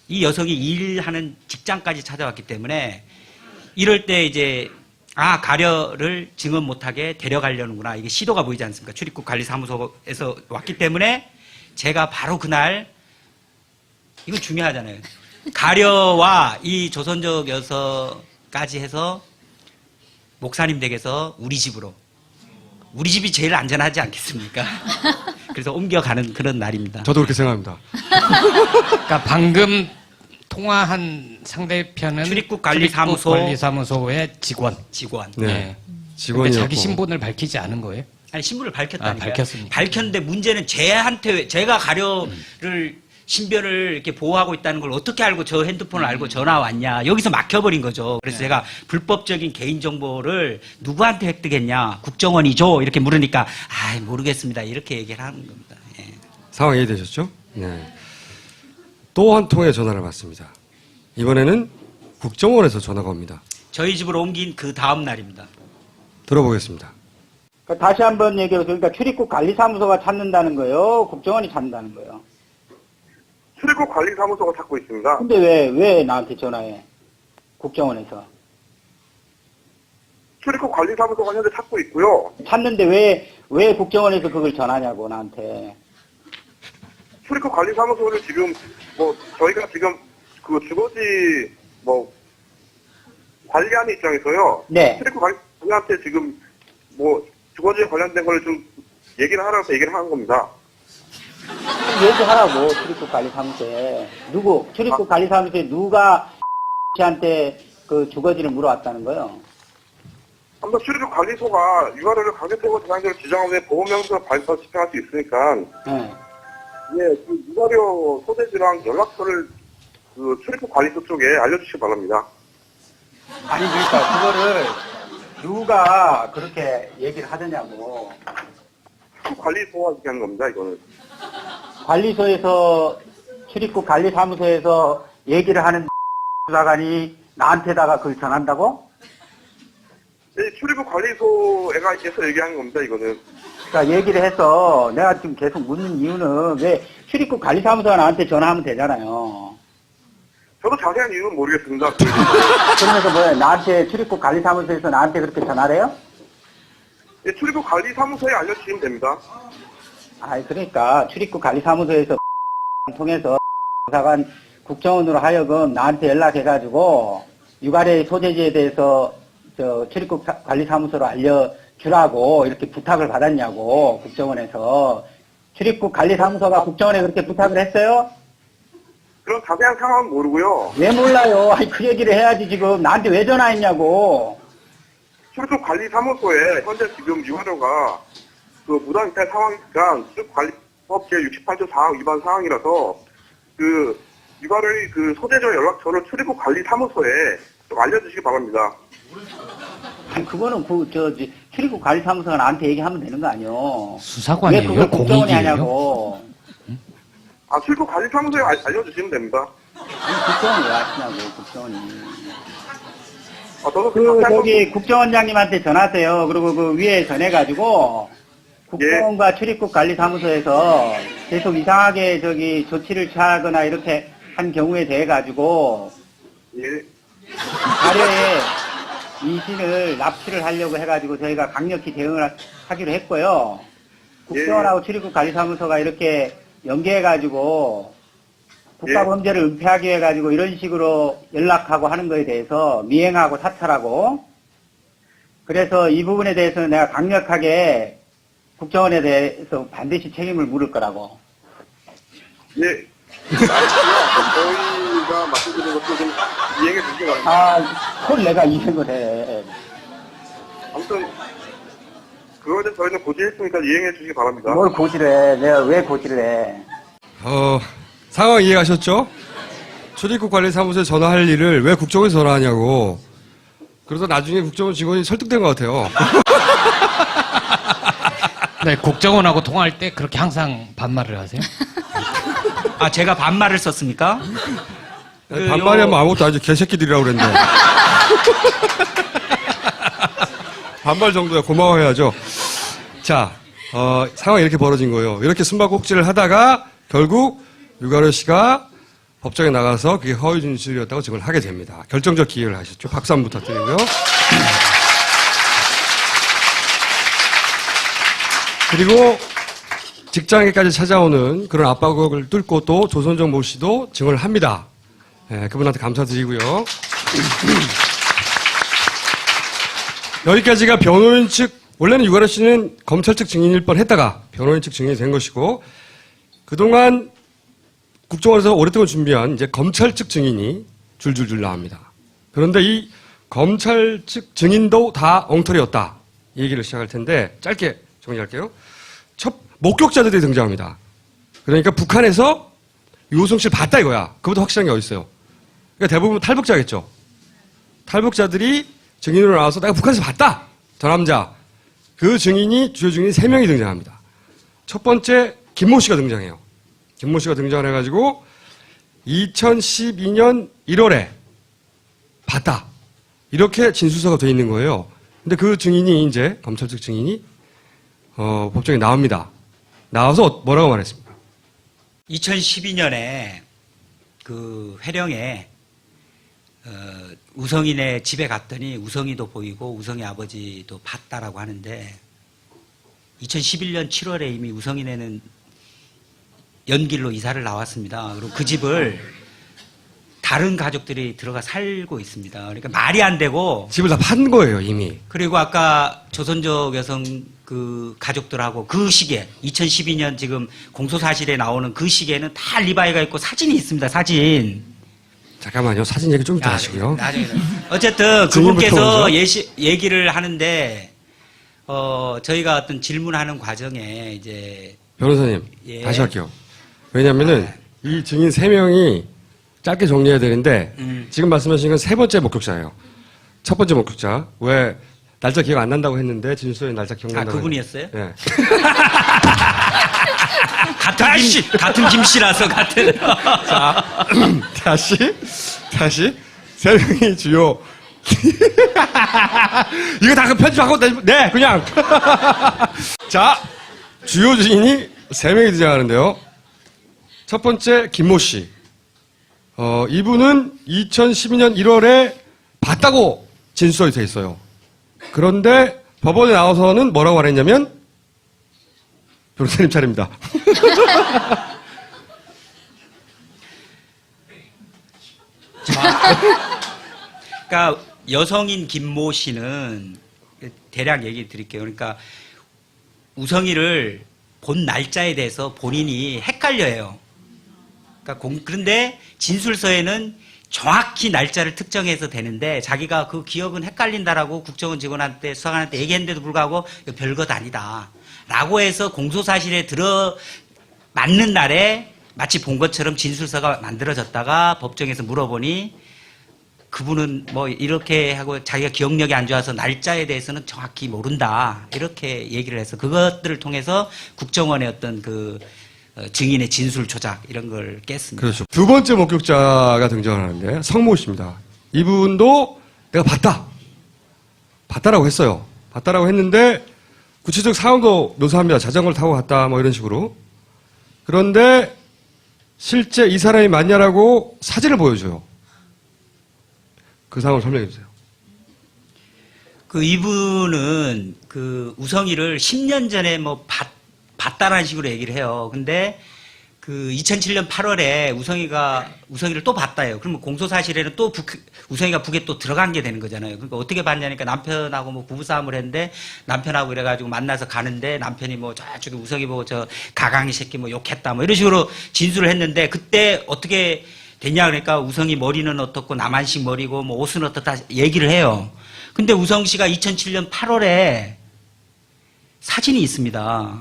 [SPEAKER 6] 이 여성이 일하는 직장까지 찾아왔기 때문에 이럴 때 이제 가려를 증언 못하게 데려가려는구나. 이게 시도가 보이지 않습니까? 출입국 관리사무소에서 왔기 때문에 제가 바로 그날 이거 중요하잖아요. 가려와 이 조선족 여성까지 해서 목사님 댁에서 우리 집으로. 우리 집이 제일 안전하지 않겠습니까? 그래서 옮겨가는 그런 날입니다.
[SPEAKER 1] 저도 그렇게 생각합니다.
[SPEAKER 2] 그러니까 방금 통화한 상대편은
[SPEAKER 6] 출입국 관리사무소의
[SPEAKER 2] 직원.
[SPEAKER 1] 네.
[SPEAKER 2] 네.
[SPEAKER 1] 직원이었고.
[SPEAKER 2] 자기 신분을 밝히지 않은 거예요?
[SPEAKER 6] 아니 신분을 밝혔다니까요.
[SPEAKER 2] 밝혔습니다.
[SPEAKER 6] 밝혔는데 문제는 제가 가려를 신변을 이렇게 보호하고 있다는 걸 어떻게 알고 저 핸드폰을 알고 전화 왔냐. 여기서 막혀버린 거죠. 그래서 제가 불법적인 개인정보를 누구한테 획득했냐. 국정원이죠. 이렇게 물으니까 모르겠습니다. 이렇게 얘기를 하는 겁니다. 예.
[SPEAKER 1] 상황 이해되셨죠? 네. 또 한 통의 전화를 받습니다. 이번에는 국정원에서 전화가 옵니다.
[SPEAKER 6] 저희 집으로 옮긴 그 다음 날입니다.
[SPEAKER 1] 들어보겠습니다.
[SPEAKER 9] 다시 한번 얘기해서 그러니까 출입국 관리사무소가 찾는다는 거예요? 국정원이 찾는다는 거예요?
[SPEAKER 10] 출입국 관리사무소가 찾고 있습니다.
[SPEAKER 9] 근데 왜 나한테 전화해? 국정원에서.
[SPEAKER 10] 출입국 관리사무소가 현재 찾고 있고요.
[SPEAKER 9] 찾는데 왜 국정원에서 그걸 전하냐고, 나한테.
[SPEAKER 10] 출입국 관리사무소를 지금 저희가 지금 그 주거지 관리하는 입장에서요.
[SPEAKER 9] 네.
[SPEAKER 10] 출입국 관리한테 지금 주거지에 관련된 걸 좀 얘기를 하라고 얘기를 하는 겁니다.
[SPEAKER 9] 얘기하라고, 출입국 관리사무소에. 출입국 관리사무소에 누가 씨한테 그 주거지를 물어왔다는 거예요?
[SPEAKER 10] 한번 출입국 관리소가 유가료를 강제태고 대상자를 지정한 후에 보호명세서 발서 집행할 수 있으니까,
[SPEAKER 9] 네.
[SPEAKER 10] 그 유가료 소재지랑 연락처를 그 출입국 관리소 쪽에 알려주시기 바랍니다.
[SPEAKER 9] 아니, 그러니까 그거를 누가 그렇게 얘기를 하더냐고.
[SPEAKER 10] 출입국 관리소가 얘기하는 겁니다, 이거는.
[SPEAKER 9] 관리소에서, 출입국 관리사무소에서 얘기를 하는 수사관이 나한테다가 그걸 전한다고?
[SPEAKER 10] 네, 출입국 관리소에서 얘기하는 겁니다, 이거는.
[SPEAKER 9] 그러니까 얘기를 해서 내가 지금 계속 묻는 이유는 왜 출입국 관리사무소가 나한테 전화하면 되잖아요.
[SPEAKER 10] 저도 자세한 이유는 모르겠습니다.
[SPEAKER 9] 그러면서 뭐야, 나한테 출입국 관리사무소에서 나한테 그렇게 전화를 해요?
[SPEAKER 10] 예, 출입국 관리사무소에 알려주시면 됩니다.
[SPEAKER 9] 그러니까 출입국 관리사무소에서 통해서 사관 국정원으로 하여금 나한테 연락해가지고 유가래 소재지에 대해서 출입국 관리사무소로 알려주라고 이렇게 부탁을 받았냐고, 국정원에서. 출입국 관리사무소가 국정원에 그렇게 부탁을 했어요?
[SPEAKER 10] 그런 자세한 상황은 모르고요.
[SPEAKER 9] 왜 몰라요? 그 얘기를 해야지. 지금 나한테 왜 전화했냐고.
[SPEAKER 10] 출입국 관리사무소에 현재 지금 유가료가 그 무단 이탈 상황이니까 출입국관리법 제68조 4항 위반 상황이라서 그 유가료의 그 소재지와 연락처를 출입국 관리사무소에 좀 알려주시기 바랍니다.
[SPEAKER 9] 그거는 출입국 관리사무소가 나한테 얘기하면 되는 거 아니요?
[SPEAKER 2] 수사관이에요?
[SPEAKER 9] 왜 그걸 국정원이
[SPEAKER 2] 공익이에요?
[SPEAKER 9] 하냐고.
[SPEAKER 10] 출입국 관리사무소에 알려주시면 됩니다.
[SPEAKER 9] 국정원이 왜 하시냐고, 국정원이.
[SPEAKER 10] 저도
[SPEAKER 9] 국정원장님한테 전하세요. 그리고 그 위에 전해가지고, 국정원과 출입국관리사무소에서 계속 이상하게 조치를 취하거나 이렇게 한 경우에 대해 가지고, 자료에 이신을 납치를 하려고 해가지고 저희가 강력히 대응을 하기로 했고요. 국정원하고 출입국관리사무소가 이렇게 연계해가지고 국가범죄를 은폐하기 위해 가지고 이런 식으로 연락하고 하는 거에 대해서 미행하고 사찰하고, 그래서 이 부분에 대해서는 내가 강력하게 국정원에 대해서 반드시 책임을 물을 거라고.
[SPEAKER 10] 예. 저희가 말씀드린 것도 좀 이행해 주시기 바랍니다.
[SPEAKER 9] 그걸 내가 이행을 해.
[SPEAKER 10] 아무튼 그거에 대해서 저희는 고지했으니까 이행해 주시기 바랍니다.
[SPEAKER 9] 뭘 고지를 해? 내가 왜 고지를 해?
[SPEAKER 1] 상황 이해하셨죠? 출입국 관리사무소에 전화할 일을 왜 국정원에 전화하냐고. 그래서 나중에 국정원 직원이 설득된 것 같아요.
[SPEAKER 2] 네, 국정원하고 통화할 때 그렇게 항상 반말을 하세요?
[SPEAKER 6] 제가 반말을 썼습니까?
[SPEAKER 1] 반말이 하면 아무것도 아니죠. 개새끼들이라고 그랬는데. 반말 정도야 고마워해야죠. 자, 상황이 이렇게 벌어진 거예요. 이렇게 숨바꼭질을 하다가 결국 유가려 씨가 법정에 나가서 그게 허위 진술이었다고 증언을 하게 됩니다. 결정적 기회를 하셨죠. 박수 한번 부탁드리고요. 그리고 직장에까지 찾아오는 그런 압박을 뚫고 또 조선정 모 씨도 증언을 합니다. 그분한테 감사드리고요. 여기까지가 변호인 측, 원래는 유가려 씨는 검찰 측 증인일 뻔 했다가 변호인 측 증인이 된 것이고, 그동안 국정원에서 오랫동안 준비한 이제 검찰 측 증인이 줄줄줄 나옵니다. 그런데 이 검찰 측 증인도 다 엉터리였다. 이 얘기를 시작할 텐데 짧게 정리할게요. 첫 목격자들이 등장합니다. 그러니까 북한에서 유호성 씨를 봤다 이거야. 그보다 확실한 게 어디 있어요? 그러니까 대부분 탈북자겠죠. 탈북자들이 증인으로 나와서 내가 북한에서 봤다. 저 남자. 그 증인이 주요 증인이 3명이 등장합니다. 첫 번째 김모 씨가 등장해요. 김모 씨가 등장을 해가지고 2012년 1월에 봤다. 이렇게 진술서가 돼 있는 거예요. 근데 그 증인이 이제 검찰 측 증인이 법정에 나옵니다. 나와서 뭐라고 말했습니까?
[SPEAKER 6] 2012년에 그 회령에 우성이네 집에 갔더니 우성이도 보이고 우성이 아버지도 봤다라고 하는데 2011년 7월에 이미 우성이네는 연길로 이사를 나왔습니다. 그리고 그 집을 다른 가족들이 들어가 살고 있습니다. 그러니까 말이 안 되고
[SPEAKER 1] 집을 다 판 거예요 이미.
[SPEAKER 6] 그리고 아까 조선족 여성 그 가족들하고 그 시기에 2012년 지금 공소사실에 나오는 그 시기에는 다 알리바이가 있고 사진이 있습니다. 사진.
[SPEAKER 1] 잠깐만요. 사진 얘기 좀 이따 하시고요.
[SPEAKER 6] 나중에. 어쨌든 그분께서 얘기를 하는데 저희가 어떤 질문하는 과정에 이제
[SPEAKER 1] 변호사님
[SPEAKER 6] 예.
[SPEAKER 1] 다시 할게요. 왜냐면은 이 증인 3명이 짧게 정리해야 되는데 지금 말씀하신 건 3번째 목격자예요. 첫 번째 목격자. 왜 날짜 기억 안 난다고 했는데 진술서에 날짜 기억난다고
[SPEAKER 6] 그분이었어요?
[SPEAKER 1] 네.
[SPEAKER 6] 같은 김씨라서 같은.
[SPEAKER 1] 자, 다시 3명이 주요. 이거 다 편집하고 네 그냥. 자, 주요 증인이 3명이 등장하는데요. 첫 번째 김모 씨. 이분은 2012년 1월에 봤다고 진술이 돼 있어요. 그런데 법원에 나와서는 뭐라고 말했냐면, 변호사님 차례입니다.
[SPEAKER 6] 그러니까 여성인 김모 씨는 대략 얘기 드릴게요. 그러니까 우성이를 본 날짜에 대해서 본인이 헷갈려해요. 그러니까 그런데 진술서에는 정확히 날짜를 특정해서 되는데 자기가 그 기억은 헷갈린다라고 국정원 직원한테 수사관한테 얘기했는데도 불구하고 이거 별것 아니다 라고 해서 공소사실에 맞는 날에 마치 본 것처럼 진술서가 만들어졌다가 법정에서 물어보니 그분은 뭐 이렇게 하고 자기가 기억력이 안 좋아서 날짜에 대해서는 정확히 모른다 이렇게 얘기를 해서 그것들을 통해서 국정원의 어떤 그 증인의 진술 조작 이런 걸 깼습니다.
[SPEAKER 1] 그렇죠. 두 번째 목격자가 등장하는데 성모 씨입니다. 이분도 내가 봤다라고 했어요. 봤다라고 했는데 구체적 상황도 묘사합니다. 자전거를 타고 갔다 뭐 이런 식으로. 그런데 실제 이 사람이 맞냐라고 사진을 보여줘요. 그 상황을 설명해 주세요.
[SPEAKER 6] 그 이분은 그 우성이를 10년 전에 뭐 봤다라는 식으로 얘기를 해요. 근데 그 2007년 8월에 우성이를 또 봤다요. 그러면 공소사실에는 또 우성이가 북에 또 들어간 게 되는 거잖아요. 그러니까 어떻게 봤냐니까 남편하고 뭐 부부싸움을 했는데 남편하고 이래가지고 만나서 가는데 남편이 뭐 저쪽에 우성이 보고 저 가강이 새끼 뭐 욕했다 뭐 이런 식으로 진술을 했는데 그때 어떻게 됐냐 그러니까 우성이 머리는 어떻고 남한식 머리고 뭐 옷은 어떻다 얘기를 해요. 근데 우성 씨가 2007년 8월에 사진이 있습니다.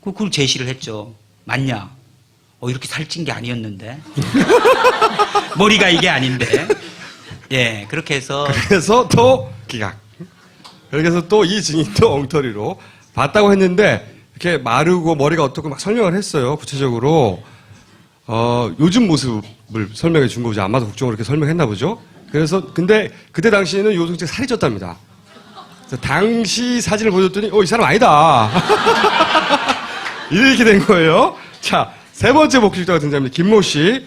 [SPEAKER 6] 그걸 제시를 했죠. 맞냐? 이렇게 살찐 게 아니었는데. 머리가 이게 아닌데. 예, 그렇게 해서.
[SPEAKER 1] 그래서 또 기각. 그렇게 해서 또 이 증인도 엉터리로 봤다고 했는데, 이렇게 마르고 머리가 어떻고 막 설명을 했어요. 구체적으로. 요즘 모습을 설명해 준 거죠. 아마도 국정으로 이렇게 설명했나 보죠. 그래서, 근데 그때 당시에는 요성재 살이 쪘답니다. 그래서 당시 사진을 보여줬더니, 이 사람 아니다. 이렇게 된 거예요. 자, 세 번째 목격자가 등장합니다. 김모 씨.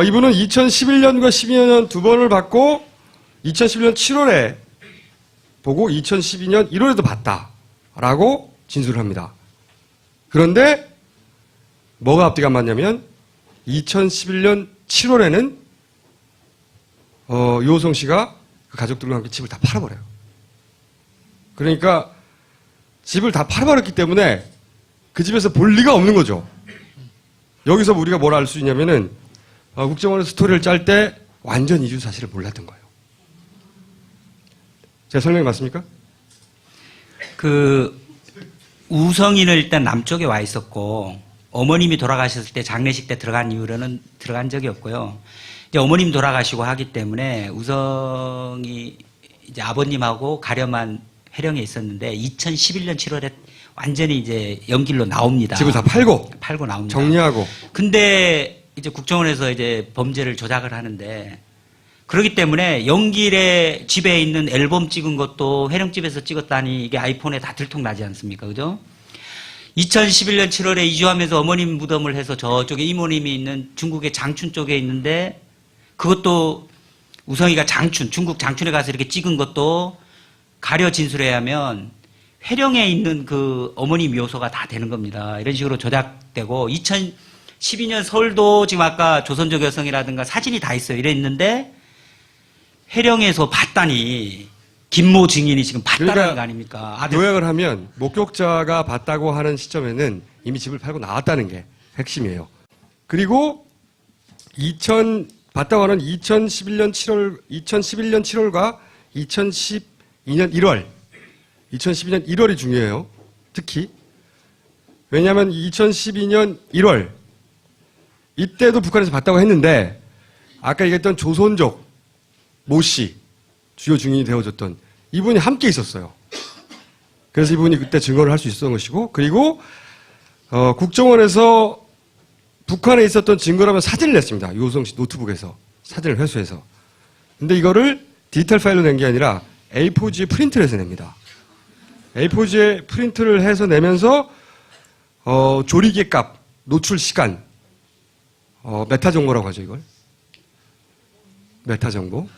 [SPEAKER 1] 이분은 2011년과 12년 두 번을 받고 2011년 7월에 보고 2012년 1월에도 봤다라고 진술을 합니다. 그런데 뭐가 앞뒤가 안 맞냐면 2011년 7월에는 유호성 씨가 그 가족들과 함께 집을 다 팔아버려요. 그러니까 집을 다 팔아버렸기 때문에 그 집에서 볼 리가 없는 거죠. 여기서 우리가 뭘 알 수 있냐면은 국정원에서 스토리를 짤 때 완전 이주 사실을 몰랐던 거예요. 제 설명이 맞습니까?
[SPEAKER 6] 그 우성이는 일단 남쪽에 와 있었고 어머님이 돌아가셨을 때 장례식 때 들어간 이후로는 들어간 적이 없고요. 이제 어머님 돌아가시고 하기 때문에 우성이 이제 아버님하고 가렴한 회령에 있었는데 2011년 7월에 완전히 이제 연길로 나옵니다.
[SPEAKER 1] 집을 다 팔고
[SPEAKER 6] 나옵니다.
[SPEAKER 1] 정리하고.
[SPEAKER 6] 근데 이제 국정원에서 이제 범죄를 조작을 하는데 그렇기 때문에 연길에 집에 있는 앨범 찍은 것도 회령집에서 찍었다니 이게 아이폰에 다 들통나지 않습니까? 그죠? 2011년 7월에 이주하면서 어머님 무덤을 해서 저쪽에 이모님이 있는 중국의 장춘 쪽에 있는데 그것도 우성이가 중국 장춘에 가서 이렇게 찍은 것도 가려 진술해야 하면 회령에 있는 그 어머니 묘소가 다 되는 겁니다. 이런 식으로 조작되고 2012년 서울도 지금 아까 조선족 여성이라든가 사진이 다 있어요. 이랬는데 회령에서 봤다니 김모 증인이 지금 봤다는
[SPEAKER 1] 그러니까
[SPEAKER 6] 거 아닙니까?
[SPEAKER 1] 요약을 하면 목격자가 봤다고 하는 시점에는 이미 집을 팔고 나왔다는 게 핵심이에요. 그리고 봤다고 하는 2011년 7월과 2012년 1월 2012년 1월이 중요해요. 특히. 왜냐하면 2012년 1월 이때도 북한에서 봤다고 했는데 아까 얘기했던 조선족 모 씨 주요 증인이 되어줬던 이분이 함께 있었어요. 그래서 이분이 그때 증거를 할 수 있었던 것이고 그리고 국정원에서 북한에 있었던 증거라면 사진을 냈습니다. 유호성 씨 노트북에서 사진을 회수해서. 근데 이거를 디지털 파일로 낸 게 아니라 A4지에 프린트를 해서 냅니다. A4지에 프린트를 해서 내면서 조리개 값, 노출 시간, 메타 정보라고 하죠 이걸. 메타 정보.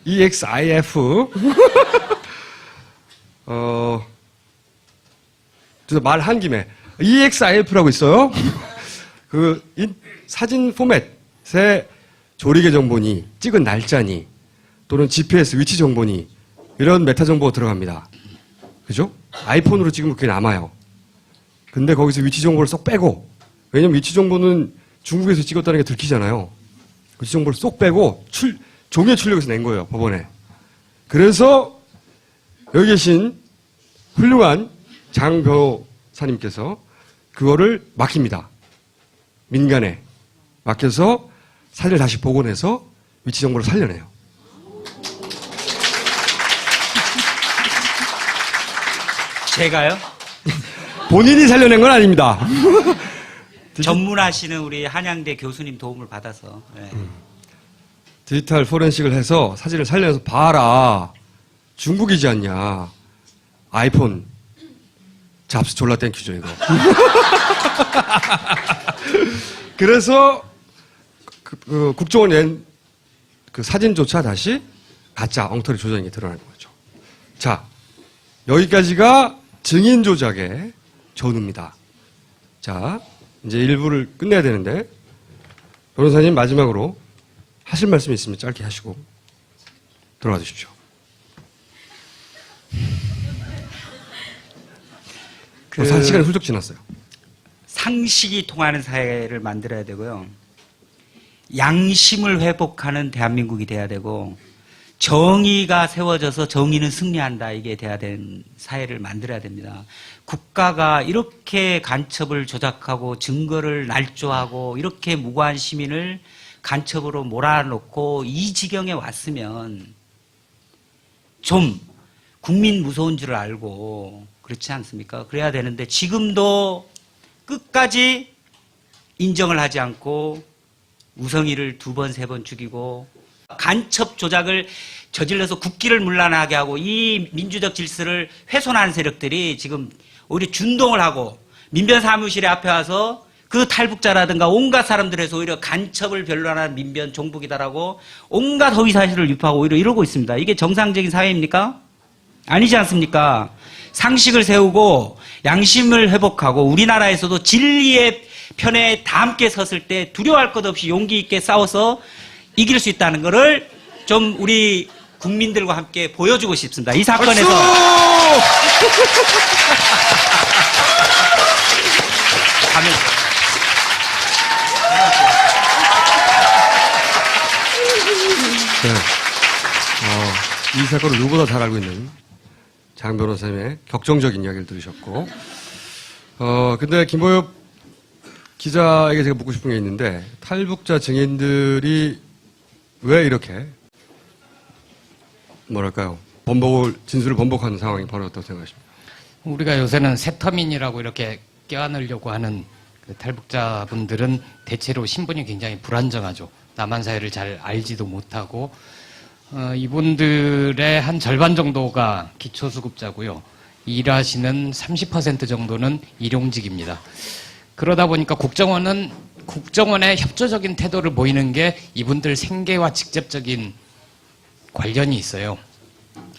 [SPEAKER 1] EXIF. 말 한 김에 EXIF라고 있어요. 사진 포맷의 조리개 정보니, 찍은 날짜니, 또는 GPS 위치 정보니, 이런 메타 정보가 들어갑니다. 그죠? 아이폰으로 찍으면 그게 남아요. 근데 거기서 위치 정보를 쏙 빼고, 왜냐면 위치 정보는 중국에서 찍었다는 게 들키잖아요. 위치 정보를 쏙 빼고, 종이에 출력해서 낸 거예요, 법원에. 그래서, 여기 계신 훌륭한 장 변호사님께서 그거를 맡깁니다. 민간에 맡겨서 사진을 다시 복원해서 위치 정보를 살려내요.
[SPEAKER 6] 제가요?
[SPEAKER 1] 본인이 살려낸 건 아닙니다.
[SPEAKER 6] 전문하시는 우리 한양대 교수님 도움을 받아서. 네.
[SPEAKER 1] 디지털 포렌식을 해서 사진을 살려서 봐라. 중국이지 않냐. 아이폰. 잡스 졸라 땡큐죠, 이거. 그래서 국정원 낸 그 사진조차 다시 가짜 엉터리 조작인 게 드러나는 거죠. 자, 여기까지가 증인 조작의 전후입니다. 자, 이제 일부를 끝내야 되는데 변호사님 마지막으로 하실 말씀이 있으면 짧게 하시고 들어가 주십시오. 한 시간이 훌쩍 지났어요.
[SPEAKER 6] 상식이 통하는 사회를 만들어야 되고요. 양심을 회복하는 대한민국이 돼야 되고, 정의가 세워져서 정의는 승리한다, 이게 돼야 되는 사회를 만들어야 됩니다. 국가가 이렇게 간첩을 조작하고 증거를 날조하고 이렇게 무고한 시민을 간첩으로 몰아놓고 이 지경에 왔으면 좀 국민 무서운 줄 알고, 그렇지 않습니까? 그래야 되는데 지금도 끝까지 인정을 하지 않고 우성이를 2번, 3번 죽이고 간첩 조작을 저질러서 국기를 문란하게 하고 이 민주적 질서를 훼손하는 세력들이 지금 오히려 준동을 하고 민변 사무실에 앞에 와서 그 탈북자라든가 온갖 사람들에서 오히려 간첩을 변론하는 민변 종북이다라고 온갖 허위사실을 유포하고 오히려 이러고 있습니다. 이게 정상적인 사회입니까? 아니지 않습니까? 상식을 세우고 양심을 회복하고 우리나라에서도 진리의 편에 다 함께 섰을 때 두려워할 것 없이 용기 있게 싸워서 이길 수 있다는 것을 좀 우리 국민들과 함께 보여주고 싶습니다. 이 사건에서.
[SPEAKER 1] 이 사건을 누구보다 잘 알고 있는 장 변호사님의 격정적인 이야기를 들으셨고, 근데 김보엽 기자에게 제가 묻고 싶은 게 있는데, 탈북자 증인들이 왜 이렇게, 뭐랄까요, 진술을 번복하는 상황이 벌어졌다고 생각하십니까?
[SPEAKER 2] 우리가 요새는 새터민이라고 이렇게 껴안으려고 하는 그 탈북자분들은 대체로 신분이 굉장히 불안정하죠. 남한 사회를 잘 알지도 못하고, 이분들의 한 절반 정도가 기초수급자고요. 일하시는 30% 정도는 일용직입니다. 그러다 보니까 국정원의 협조적인 태도를 보이는 게 이분들 생계와 직접적인 관련이 있어요.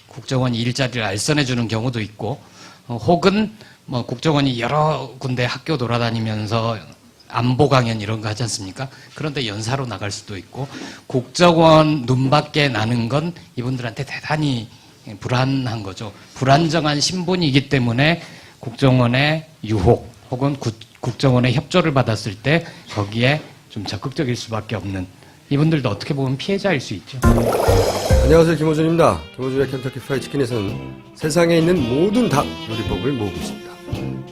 [SPEAKER 2] 국정원이 일자리를 알선해 주는 경우도 있고, 혹은 뭐 국정원이 여러 군데 학교 돌아다니면서 안보 강연 이런 거 하지 않습니까? 그런데 연사로 나갈 수도 있고, 국정원 눈밖에 나는 건 이분들한테 대단히 불안한 거죠. 불안정한 신분이기 때문에 국정원의 유혹 혹은 국정원의 협조를 받았을 때 거기에 좀 적극적일 수밖에 없는, 이분들도 어떻게 보면 피해자일 수 있죠.
[SPEAKER 1] 안녕하세요, 김호준입니다. 김호준의 켄터키 프라이드 치킨에서는 세상에 있는 모든 닭 요리법을 모으고 있습니다.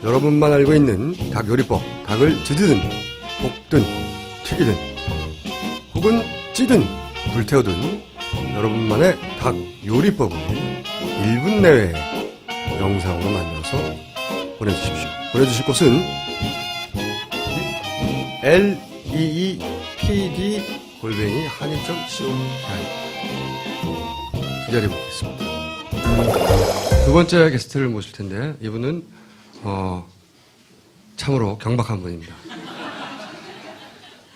[SPEAKER 1] 여러분만 알고 있는 닭 요리법, 닭을 지드든 볶든 튀기든 혹은 찌든 불태우든 여러분만의 닭 요리법을 1분 내외에 영상으로 만들어서 보내주십시오. 보내주실 곳은 leepd@한일.co.kr 기다리고 있겠습니다. 두 번째 게스트를 모실 텐데 이분은 참으로 경박한 분입니다.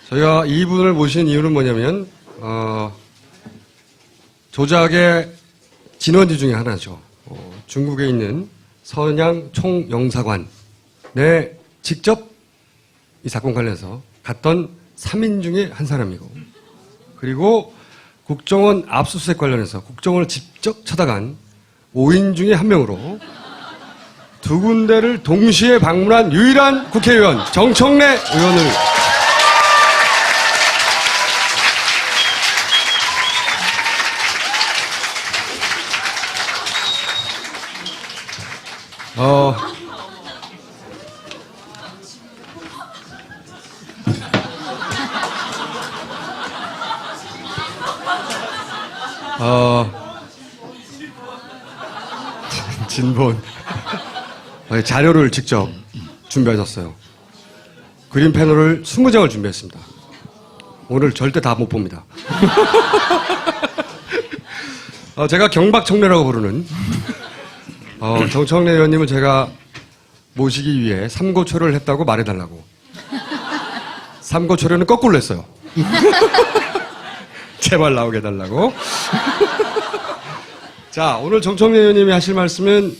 [SPEAKER 1] 저희가 이분을 모신 이유는 뭐냐면 조작의 진원지 중에 하나죠. 중국에 있는 선양 총영사관에 직접 이 사건 관련해서 갔던 3인 중에 한 사람이고, 그리고 국정원 압수수색 관련해서 국정원을 직접 찾아간 5인 중에 한 명으로 두 군데를 동시에 방문한 유일한 국회의원 정청래 의원을 진본 자료를 직접 준비하셨어요. 그림 패널을 20장을 준비했습니다. 오늘 절대 다 못 봅니다. 제가 경박청래라고 부르는 정청래 의원님을 제가 모시기 위해 삼고초려를 했다고 말해달라고. 삼고초려는 거꾸로 했어요. 제발 나오게 해달라고. 자, 오늘 정청래 의원님이 하실 말씀은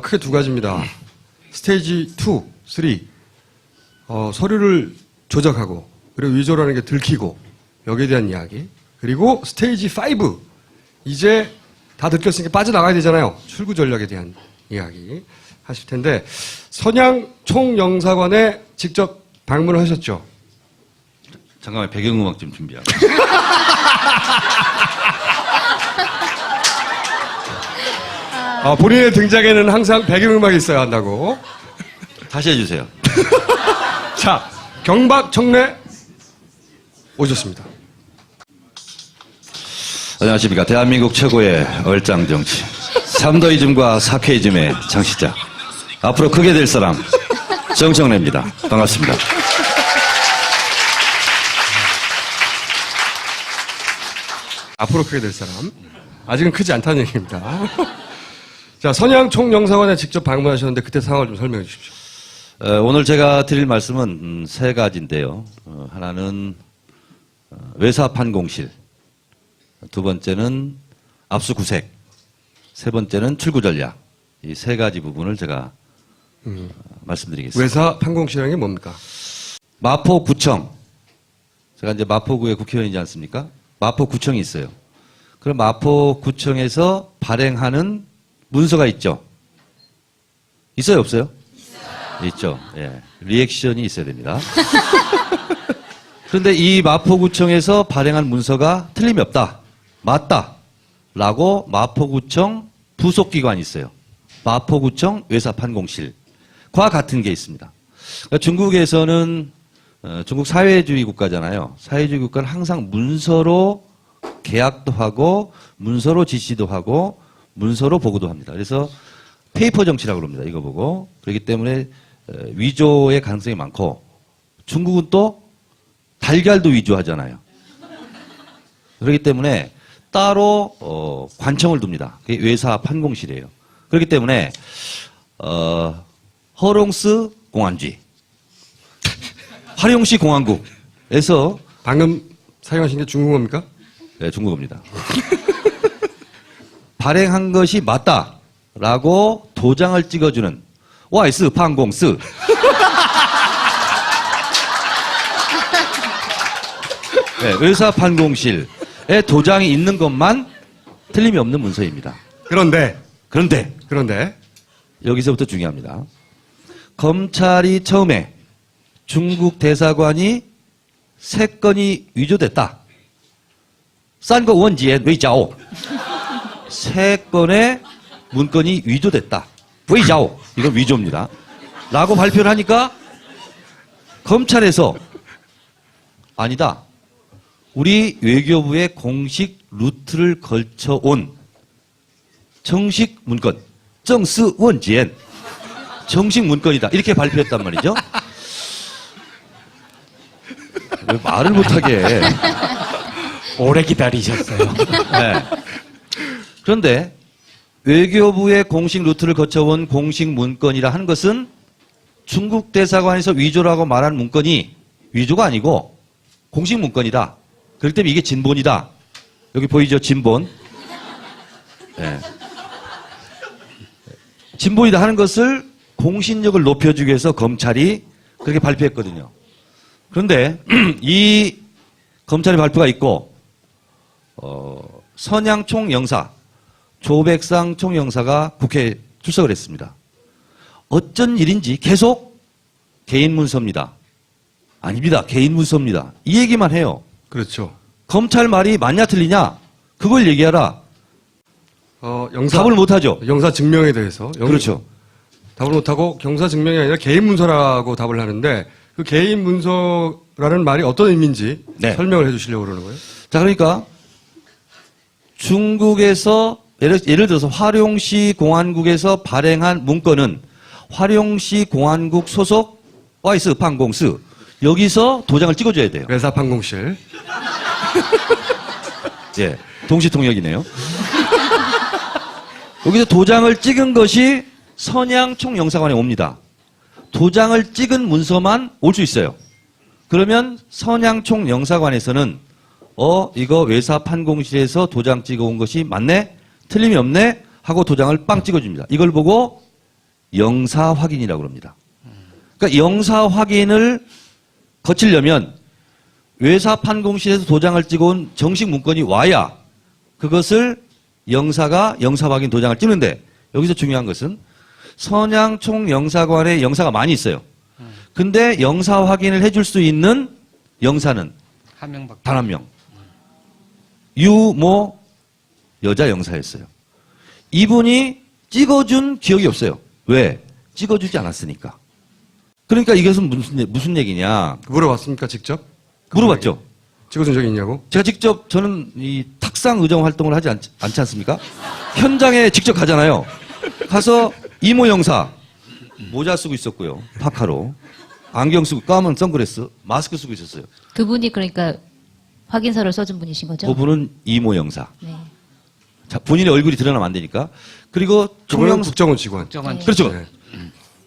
[SPEAKER 1] 크게 두 가지입니다. 스테이지 2, 3 서류를 조작하고 그리고 위조라는 게 들키고 여기에 대한 이야기, 그리고 스테이지 5 이제 다 들켰으니까 빠져나가야 되잖아요. 출구 전략에 대한 이야기 하실 텐데, 선양 총영사관에 직접 방문을 하셨죠?
[SPEAKER 11] 잠깐만, 배경음악 좀 준비하고.
[SPEAKER 1] 본인의 등장에는 항상 배경음악이 있어야 한다고.
[SPEAKER 11] 다시 해주세요.
[SPEAKER 1] 자, 경박청래 오셨습니다.
[SPEAKER 11] 안녕하십니까. 대한민국 최고의 얼짱정치, 삼더이즘과 사케이즘의 창시자, 앞으로 크게 될 사람 정청래입니다. 반갑습니다.
[SPEAKER 1] 앞으로 크게 될 사람. 아직은 크지 않다는 얘기입니다. 자, 선양 총영사관에 직접 방문하셨는데 그때 상황을 좀 설명해 주십시오.
[SPEAKER 11] 오늘 제가 드릴 말씀은 세 가지인데요. 하나는 외사판공실, 두 번째는 압수구색, 세 번째는 출구 전략. 이 세 가지 부분을 제가 말씀드리겠습니다.
[SPEAKER 1] 외사판공실이라는 게 뭡니까?
[SPEAKER 11] 마포구청. 제가 이제 마포구의 국회의원이지 않습니까? 마포구청이 있어요. 그럼 마포구청에서 발행하는 문서가 있죠? 있어요, 없어요? 있죠. 예. 리액션이 있어야 됩니다. 그런데 이 마포구청에서 발행한 문서가 틀림이 없다, 맞다 라고 마포구청 부속기관이 있어요. 마포구청 외사판공실과 같은 게 있습니다. 그러니까 중국에서는 중국 사회주의 국가잖아요. 사회주의 국가는 항상 문서로 계약도 하고 문서로 지시도 하고 문서로 보고도 합니다. 그래서 페이퍼 정치라고 그럽니다. 이거 보고. 그렇기 때문에 위조의 가능성이 많고, 중국은 또 달걀도 위조하잖아요. 그렇기 때문에 따로 관청을 둡니다. 그게 외사판공실이에요. 그렇기 때문에 허롱스 공안지, 화룡시 공안국에서
[SPEAKER 1] 방금 사용하신 게 중국어입니까?
[SPEAKER 11] 네, 중국어입니다. 발행한 것이 맞다라고 도장을 찍어주는 와이스 판공스. 네, 외사판공실에 도장이 있는 것만 틀림이 없는 문서입니다.
[SPEAKER 1] 그런데
[SPEAKER 11] 여기서부터 중요합니다. 검찰이 처음에 중국 대사관이 3건이 위조됐다. 싼거 원지엔 외자오. 3건의 문건이 위조됐다. 외자오. 이건 위조입니다. 라고 발표를 하니까 검찰에서 아니다. 우리 외교부의 공식 루트를 걸쳐온 정식 문건, 정스 원지엔, 정식 문건이다. 이렇게 발표했단 말이죠. 왜 말을 못하게 해.
[SPEAKER 2] 오래 기다리셨어요.
[SPEAKER 11] 네. 그런데 외교부의 공식 루트를 거쳐온 공식 문건이라 하는 것은 중국 대사관에서 위조라고 말한 문건이 위조가 아니고 공식 문건이다. 그렇기 때문에 이게 진본이다. 여기 보이죠? 진본. 예. 진본이다 하는 것을 공신력을 높여주기 위해서 검찰이 그렇게 발표했거든요. 그런데 이 검찰의 발표가 있고 선양 총영사, 조백상 총영사가 국회에 출석을 했습니다. 어쩐 일인지 계속 개인 문서입니다. 아닙니다. 개인 문서입니다. 이 얘기만 해요.
[SPEAKER 1] 그렇죠.
[SPEAKER 11] 검찰 말이 맞냐 틀리냐 그걸 얘기하라. 답을 못하죠.
[SPEAKER 1] 영사 증명에 대해서.
[SPEAKER 11] 그렇죠.
[SPEAKER 1] 답을 못하고 경사 증명이 아니라 개인 문서라고 답을 하는데 그 개인 문서라는 말이 어떤 의미인지
[SPEAKER 11] 네.
[SPEAKER 1] 설명을 해 주시려고 그러는 거예요.
[SPEAKER 11] 자, 그러니까 중국에서 예를 들어서 화룡시 공안국에서 발행한 문건은 화룡시 공안국 소속 와이스 판공스 여기서 도장을 찍어줘야 돼요.
[SPEAKER 1] 외사판공실.
[SPEAKER 11] 예, 동시통역이네요. 여기서 도장을 찍은 것이 선양 총영사관에 옵니다. 도장을 찍은 문서만 올 수 있어요. 그러면 선양 총영사관에서는 이거 외사판공실에서 도장 찍어온 것이 맞네? 틀림이 없네? 하고 도장을 빵 찍어줍니다. 이걸 보고 영사 확인이라고 합니다. 그러니까 영사 확인을 거치려면 외사판공실에서 도장을 찍어온 정식 문건이 와야 그것을 영사가 영사 확인 도장을 찍는데 여기서 중요한 것은 선양 총영사관에 영사가 많이 있어요. 근데 영사 확인을 해줄 수 있는 영사는
[SPEAKER 2] 한 명밖에.
[SPEAKER 11] 단 한 명. 유모 여자 영사였어요. 이분이 찍어준 기억이 없어요. 왜? 찍어주지 않았으니까. 그러니까 이것은 무슨 얘기냐.
[SPEAKER 1] 물어봤습니까, 직접?
[SPEAKER 11] 물어봤죠.
[SPEAKER 1] 찍어준 적이 있냐고?
[SPEAKER 11] 제가 직접 저는 이 탁상 의정 활동을 하지 않지 않습니까? 현장에 직접 가잖아요. 가서 이모 영사 모자 쓰고 있었고요. 파카로. 안경 쓰고 까만 선글라스 마스크 쓰고 있었어요.
[SPEAKER 3] 두 분이 그러니까 확인서를 써준 분이신 거죠?
[SPEAKER 11] 그분은 이모 영사.
[SPEAKER 3] 네.
[SPEAKER 11] 자, 본인의 얼굴이 드러나면 안 되니까. 그리고
[SPEAKER 1] 그분은
[SPEAKER 11] 총영
[SPEAKER 1] 국정원 직원.
[SPEAKER 2] 국정원.
[SPEAKER 11] 그렇죠.
[SPEAKER 1] 네.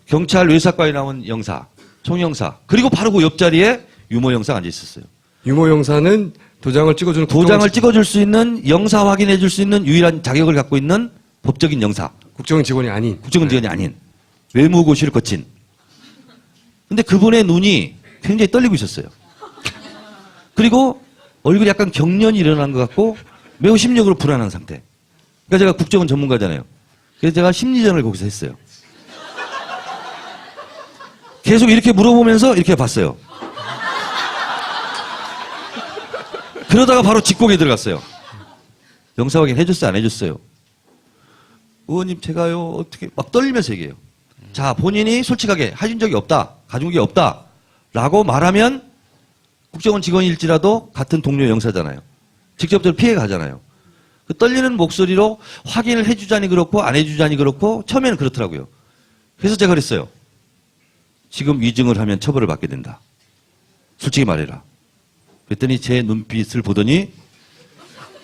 [SPEAKER 11] 경찰 외사과에 나온 영사, 총영사. 그리고 바로 그 옆자리에 유모 영사가 앉아 있었어요.
[SPEAKER 1] 유모 영사는 도장을 찍어주는
[SPEAKER 11] 도장을 찍어줄 수 있는 영사 확인해 줄 수 있는 유일한 자격을 갖고 있는 법적인 영사.
[SPEAKER 1] 국정원 직원이 아닌.
[SPEAKER 11] 국정원 직원이 아닌 외무고시를 거친. 근데 그분의 눈이 굉장히 떨리고 있었어요. 그리고 얼굴이 약간 경련이 일어난 것 같고 매우 심리적으로 불안한 상태. 그러니까 제가 국정원 전문가잖아요. 그래서 제가 심리전을 거기서 했어요. 계속 이렇게 물어보면서 이렇게 봤어요. 그러다가 바로 직공에 들어갔어요. 영사 확인 해줬어요? 안 해줬어요? 의원님 제가요 어떻게 막 떨리면서 얘기해요. 자, 본인이 솔직하게 해준 적이 없다, 가진 게 없다 라고 말하면 국정원 직원일지라도 같은 동료 영사잖아요. 직접적으로 피해 가잖아요. 그 떨리는 목소리로 확인을 해주자니 그렇고 안 해주자니 그렇고 처음에는 그렇더라고요. 그래서 제가 그랬어요. 지금 위증을 하면 처벌을 받게 된다. 솔직히 말해라. 그랬더니 제 눈빛을 보더니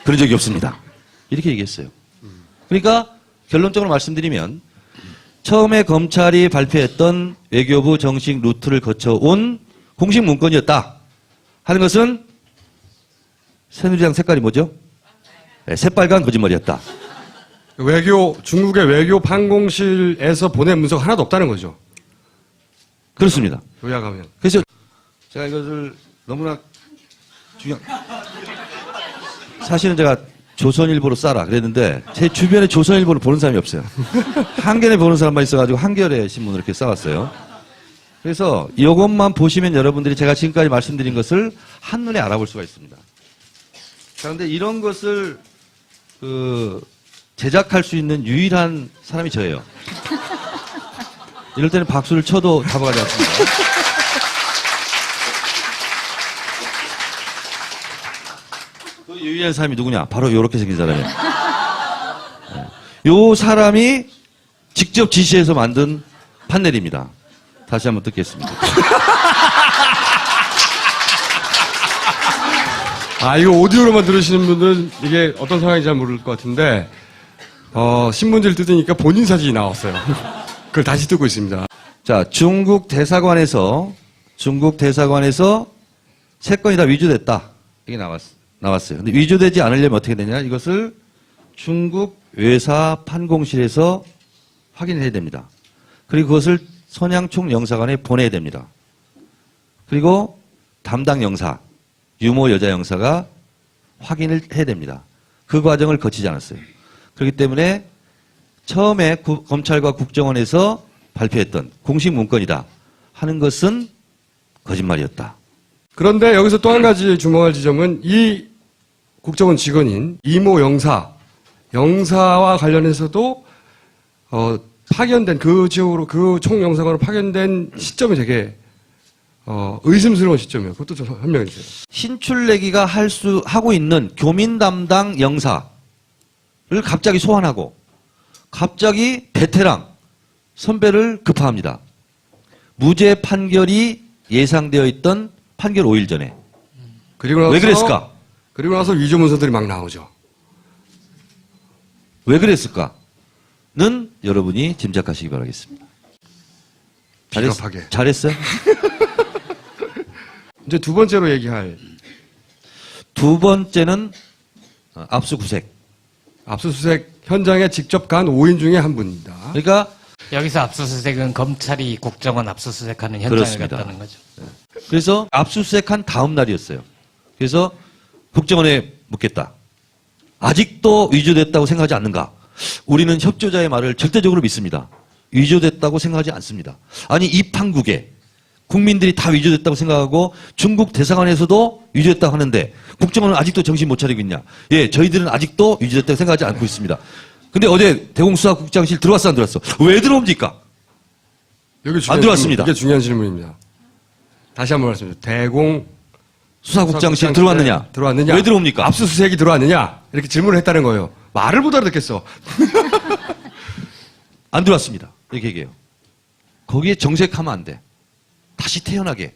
[SPEAKER 11] 그런 적이 없습니다. 이렇게 얘기했어요. 그러니까 결론적으로 말씀드리면 처음에 검찰이 발표했던 외교부 정식 루트를 거쳐온 공식 문건이었다 하는 것은 새누리당 색깔이 뭐죠? 네, 새빨간 거짓말이었다.
[SPEAKER 1] 중국의 외교 판공실에서 보낸 문서가 하나도 없다는 거죠.
[SPEAKER 11] 그렇습니다.
[SPEAKER 1] 요약하면.
[SPEAKER 11] 그래서 제가 이것을 너무나 사실은 제가 조선일보로 싸라 그랬는데 제 주변에 조선일보를 보는 사람이 없어요. 한겨레 보는 사람만 있어가지고 한겨레 신문을 이렇게 싸왔어요. 그래서 이것만 보시면 여러분들이 제가 지금까지 말씀드린 것을 한눈에 알아볼 수가 있습니다. 그런데 이런 것을 제작할 수 있는 유일한 사람이 저예요. 이럴 때는 박수를 쳐도 잡아가지 않습니다. 그 유일한 사람이 누구냐? 바로 이렇게 생긴 사람이에요. 이 사람이 직접 지시해서 만든 판넬입니다. 다시 한번 듣겠습니다.
[SPEAKER 1] 이거 오디오로만 들으시는 분들은 이게 어떤 상황인지 잘 모를 것 같은데, 신문지를 뜯으니까 본인 사진이 나왔어요. 그걸 다시 뜨고 있습니다.
[SPEAKER 11] 자, 중국 대사관에서 세 건이 다 위조됐다. 이게 나왔어요. 근데 위조되지 않으려면 어떻게 되냐? 이것을 중국 외사 판공실에서 확인해야 됩니다. 그리고 그것을 선양총 영사관에 보내야 됩니다. 그리고 담당 영사, 유모 여자 영사가 확인을 해야 됩니다. 그 과정을 거치지 않았어요. 그렇기 때문에 처음에 검찰과 국정원에서 발표했던 공식 문건이다 하는 것은 거짓말이었다.
[SPEAKER 1] 그런데 여기서 또 한 가지 주목할 지점은 이 국정원 직원인 이모 영사와 관련해서도 파견된 그 지역으로 그 총영사관으로 파견된 시점이 되게 의심스러운 시점이에요. 그것도 좀 설명해 주세요.
[SPEAKER 11] 신출내기가 하고 있는 교민 담당 영사를 갑자기 소환하고 갑자기 베테랑 선배를 급파합니다. 무죄 판결이 예상되어 있던 판결 5일 전에.
[SPEAKER 1] 그리고 나서
[SPEAKER 11] 왜 그랬을까?
[SPEAKER 1] 그리고 나서 위조 문서들이 막 나오죠.
[SPEAKER 11] 왜 그랬을까는 여러분이 짐작하시기 바라겠습니다.
[SPEAKER 1] 비겁하게.
[SPEAKER 11] 잘했어요?
[SPEAKER 1] 이제 두 번째로 얘기할
[SPEAKER 11] 두 번째는 압수수색.
[SPEAKER 1] 압수수색 현장에 직접 간 5인 중에 한 분입니다.
[SPEAKER 11] 그러니까
[SPEAKER 2] 여기서 압수수색은 검찰이 국정원 압수수색하는 현장을
[SPEAKER 11] 그렇습니다.
[SPEAKER 2] 갔다는 거죠.
[SPEAKER 11] 그래서 압수수색한 다음 날이었어요. 그래서 국정원에 묻겠다. 아직도 위조됐다고 생각하지 않는가? 우리는 협조자의 말을 절대적으로 믿습니다. 위조됐다고 생각하지 않습니다. 아니 이 판국에 국민들이 다 위조됐다고 생각하고 중국 대사관에서도 위조됐다고 하는데 국정원은 아직도 정신 못 차리고 있냐? 예, 저희들은 아직도 위조됐다고 생각하지 않고 있습니다. 근데 어제 대공수사국장실 들어왔어 안 들어왔어? 왜 들어옵니까? 안 들어왔습니다.
[SPEAKER 1] 이게 중요한 질문입니다. 다시 한번 말씀드립니다.
[SPEAKER 11] 수사국장실 들어왔느냐?
[SPEAKER 1] 들어왔느냐?
[SPEAKER 11] 왜 들어옵니까?
[SPEAKER 1] 압수수색이 들어왔느냐? 이렇게 질문을 했다는 거예요. 말을 못 알아듣겠어.
[SPEAKER 11] 안 들어왔습니다. 이렇게 얘기해요. 거기에 정색하면 안 돼. 다시 태어나게.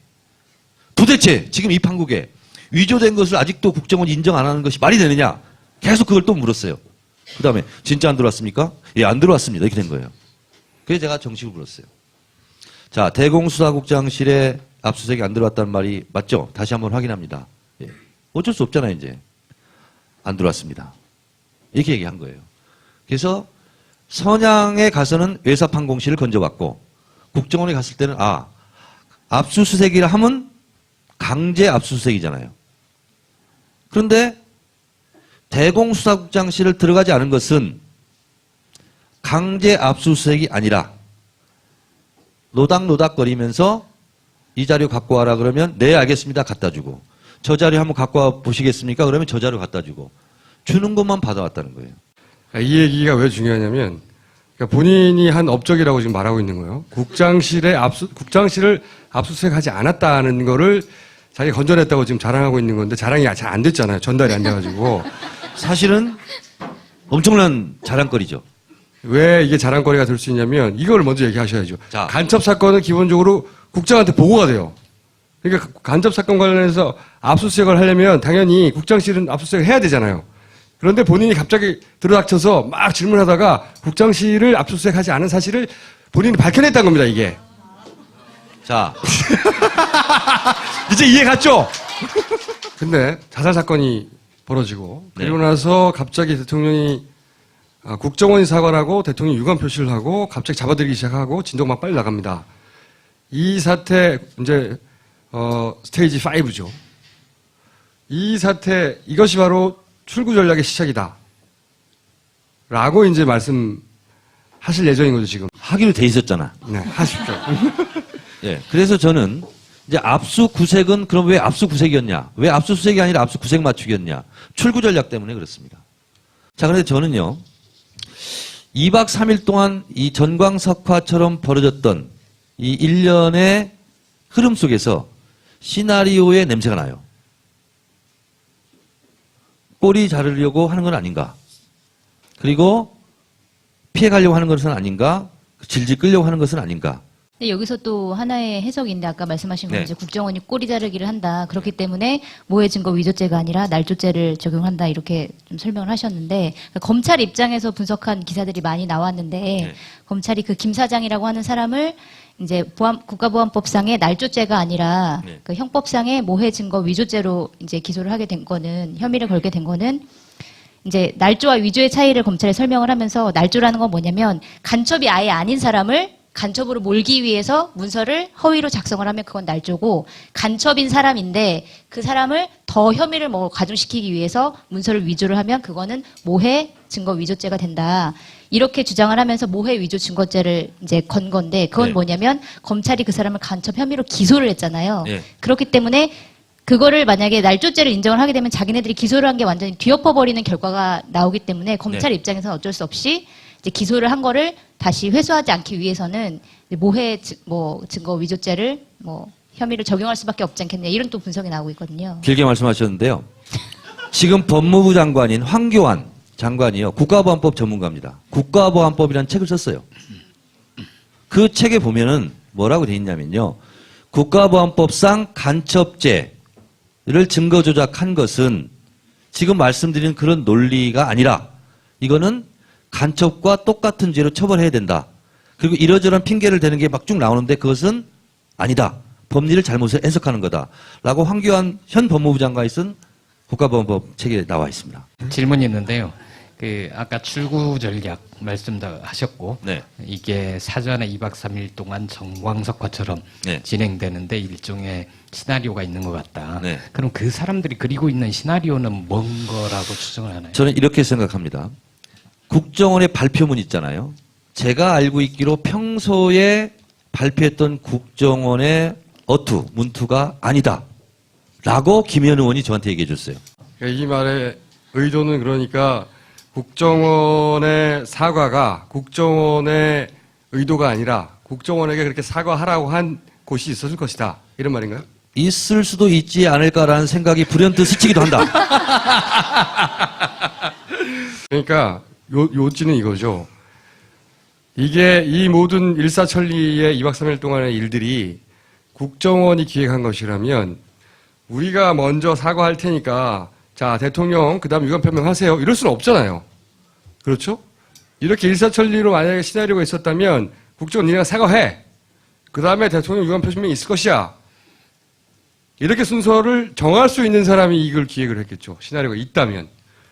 [SPEAKER 11] 도대체 지금 이 판국에 위조된 것을 아직도 국정원이 인정 안 하는 것이 말이 되느냐? 계속 그걸 또 물었어요. 그 다음에 진짜 안 들어왔습니까? 예, 안 들어왔습니다. 이렇게 된 거예요. 그래서 제가 정식으로 물었어요. 자, 대공수사국장실에 압수수색이 안 들어왔다는 말이 맞죠? 다시 한번 확인합니다. 예. 어쩔 수 없잖아요, 이제. 안 들어왔습니다. 이렇게 얘기한 거예요. 그래서 선양에 가서는 외사판공실을 건져왔고 국정원에 갔을 때는 압수수색이라 하면 강제 압수수색이잖아요. 그런데 대공수사국장실을 들어가지 않은 것은 강제 압수수색이 아니라 노닥노닥거리면서 이 자료 갖고 와라 그러면 네 알겠습니다 갖다 주고 저 자료 한번 갖고 와 보시겠습니까? 그러면 저 자료 갖다 주고 주는 것만 받아왔다는 거예요.
[SPEAKER 1] 이 얘기가 왜 중요하냐면 그러니까 본인이 한 업적이라고 지금 말하고 있는 거예요. 국장실을 압수수색하지 않았다는 거를 자기가 건져냈다고 지금 자랑하고 있는 건데 자랑이 잘 안 됐잖아요. 전달이 안 돼가지고.
[SPEAKER 11] 사실은 엄청난 자랑거리죠.
[SPEAKER 1] 왜 이게 자랑거리가 될 수 있냐면 이걸 먼저 얘기하셔야죠.
[SPEAKER 11] 자.
[SPEAKER 1] 간첩 사건은 기본적으로 국장한테 보고가 돼요. 그러니까 간첩 사건 관련해서 압수수색을 하려면 당연히 국장실은 압수수색을 해야 되잖아요. 그런데 본인이 갑자기 들어닥쳐서 막 질문하다가 국장실을 압수수색하지 않은 사실을 본인이 밝혀냈다는 겁니다, 이게.
[SPEAKER 11] 자,
[SPEAKER 1] 이제 이해 갔죠? 근데 자살 사건이 벌어지고 그리고 나서 갑자기 대통령이 국정원이 사과를 하고 대통령이 유감 표시를 하고 갑자기 잡아들이기 시작하고 진도가 빨리 나갑니다. 이 사태 이제 스테이지 5죠. 이 사태 이것이 바로 출구 전략의 시작이다. 라고 이제 말씀하실 예정인 거죠, 지금.
[SPEAKER 11] 하기로 돼 있었잖아.
[SPEAKER 1] 네, 하십시오.
[SPEAKER 11] 예. 그래서 저는 이제 압수구색은 그럼 왜 압수구색이었냐? 왜 압수수색이 아니라 압수구색 맞추기였냐? 출구 전략 때문에 그렇습니다. 자, 그런데 저는요, 2박 3일 동안 이 전광석화처럼 벌어졌던 이 일련의 흐름 속에서 시나리오의 냄새가 나요. 꼬리 자르려고 하는 건 아닌가? 그리고 피해가려고 하는 것은 아닌가? 질질 끌려고 하는 것은 아닌가?
[SPEAKER 3] 근데 여기서 또 하나의 해석인데 아까 말씀하신 건
[SPEAKER 11] 네.
[SPEAKER 3] 이제 국정원이 꼬리 자르기를 한다. 그렇기 때문에 모해 증거 위조죄가 아니라 날조죄를 적용한다. 이렇게 좀 설명을 하셨는데 그러니까 검찰 입장에서 분석한 기사들이 많이 나왔는데
[SPEAKER 11] 네.
[SPEAKER 3] 검찰이 그 김 사장이라고 하는 사람을 이제 국가보안법상의 날조죄가 아니라
[SPEAKER 11] 네.
[SPEAKER 3] 그 형법상의 모해 증거 위조죄로 이제 기소를 하게 된 거는 혐의를 걸게 된 거는 이제 날조와 위조의 차이를 검찰에 설명을 하면서 날조라는 건 뭐냐면 간첩이 아예 아닌 사람을 간첩으로 몰기 위해서 문서를 허위로 작성을 하면 그건 날조고 간첩인 사람인데 그 사람을 더 혐의를 뭐 가중시키기 위해서 문서를 위조를 하면 그거는 모해 증거 위조죄가 된다. 이렇게 주장을 하면서 모해 위조 증거죄를 이제 건 건데 그건
[SPEAKER 11] 네.
[SPEAKER 3] 뭐냐면 검찰이 그 사람을 간첩 혐의로 기소를 했잖아요.
[SPEAKER 11] 네.
[SPEAKER 3] 그렇기 때문에 그거를 만약에 날조죄를 인정을 하게 되면 자기네들이 기소를 한 게 완전히 뒤엎어버리는 결과가 나오기 때문에 검찰
[SPEAKER 11] 네.
[SPEAKER 3] 입장에서는 어쩔 수 없이 이제 기소를 한 거를 다시 회수하지 않기 위해서는 모해 증거 위조죄를 혐의를 적용할 수밖에 없지 않겠냐 이런 또 분석이 나오고 있거든요.
[SPEAKER 11] 길게 말씀하셨는데요. 지금 법무부 장관인 황교안 장관이요. 국가보안법 전문가입니다. 국가보안법이라는 책을 썼어요. 그 책에 보면은 뭐라고 돼 있냐면요. 국가보안법상 간첩죄를 증거 조작한 것은 지금 말씀드린 그런 논리가 아니라 이거는 간첩과 똑같은 죄로 처벌해야 된다. 그리고 이러저런 핑계를 대는 게 막 쭉 나오는데 그것은 아니다. 법리를 잘못 해석하는 거다. 라고 황교안 현 법무부 장관이 쓴 국가보안법 책에 나와 있습니다.
[SPEAKER 2] 질문이 있는데요. 아까 출구 전략 말씀하셨고,
[SPEAKER 11] 네.
[SPEAKER 2] 이게 사전에 2박 3일 동안 정광석화처럼
[SPEAKER 11] 네.
[SPEAKER 2] 진행되는데 일종의 시나리오가 있는 것 같다.
[SPEAKER 11] 네.
[SPEAKER 2] 그럼 그 사람들이 그리고 있는 시나리오는 뭔 거라고 추정을 하나요?
[SPEAKER 11] 저는 이렇게 생각합니다. 국정원의 발표문 있잖아요. 제가 알고 있기로 평소에 발표했던 국정원의 어투, 문투가 아니다. 라고 김현 의원이 저한테 얘기해 줬어요.
[SPEAKER 1] 이 말의 의도는 그러니까 국정원의 사과가 국정원의 의도가 아니라 국정원에게 그렇게 사과하라고 한 곳이 있었을 것이다. 이런 말인가요?
[SPEAKER 11] 있을 수도 있지 않을까라는 생각이 불현듯 스치기도 한다.
[SPEAKER 1] 그러니까 요지는 이거죠. 이게 이 모든 일사천리의 2박 3일 동안의 일들이 국정원이 기획한 것이라면 우리가 먼저 사과할 테니까 자 대통령 그다음 유감 표명하세요. 이럴 수는 없잖아요. 그렇죠? 이렇게 일사천리로 만약에 시나리오가 있었다면 국정원 니네가 사과해. 그다음에 대통령 유감 표명이 있을 것이야. 이렇게 순서를 정할 수 있는 사람이 이걸 기획을 했겠죠. 시나리오가 있다면.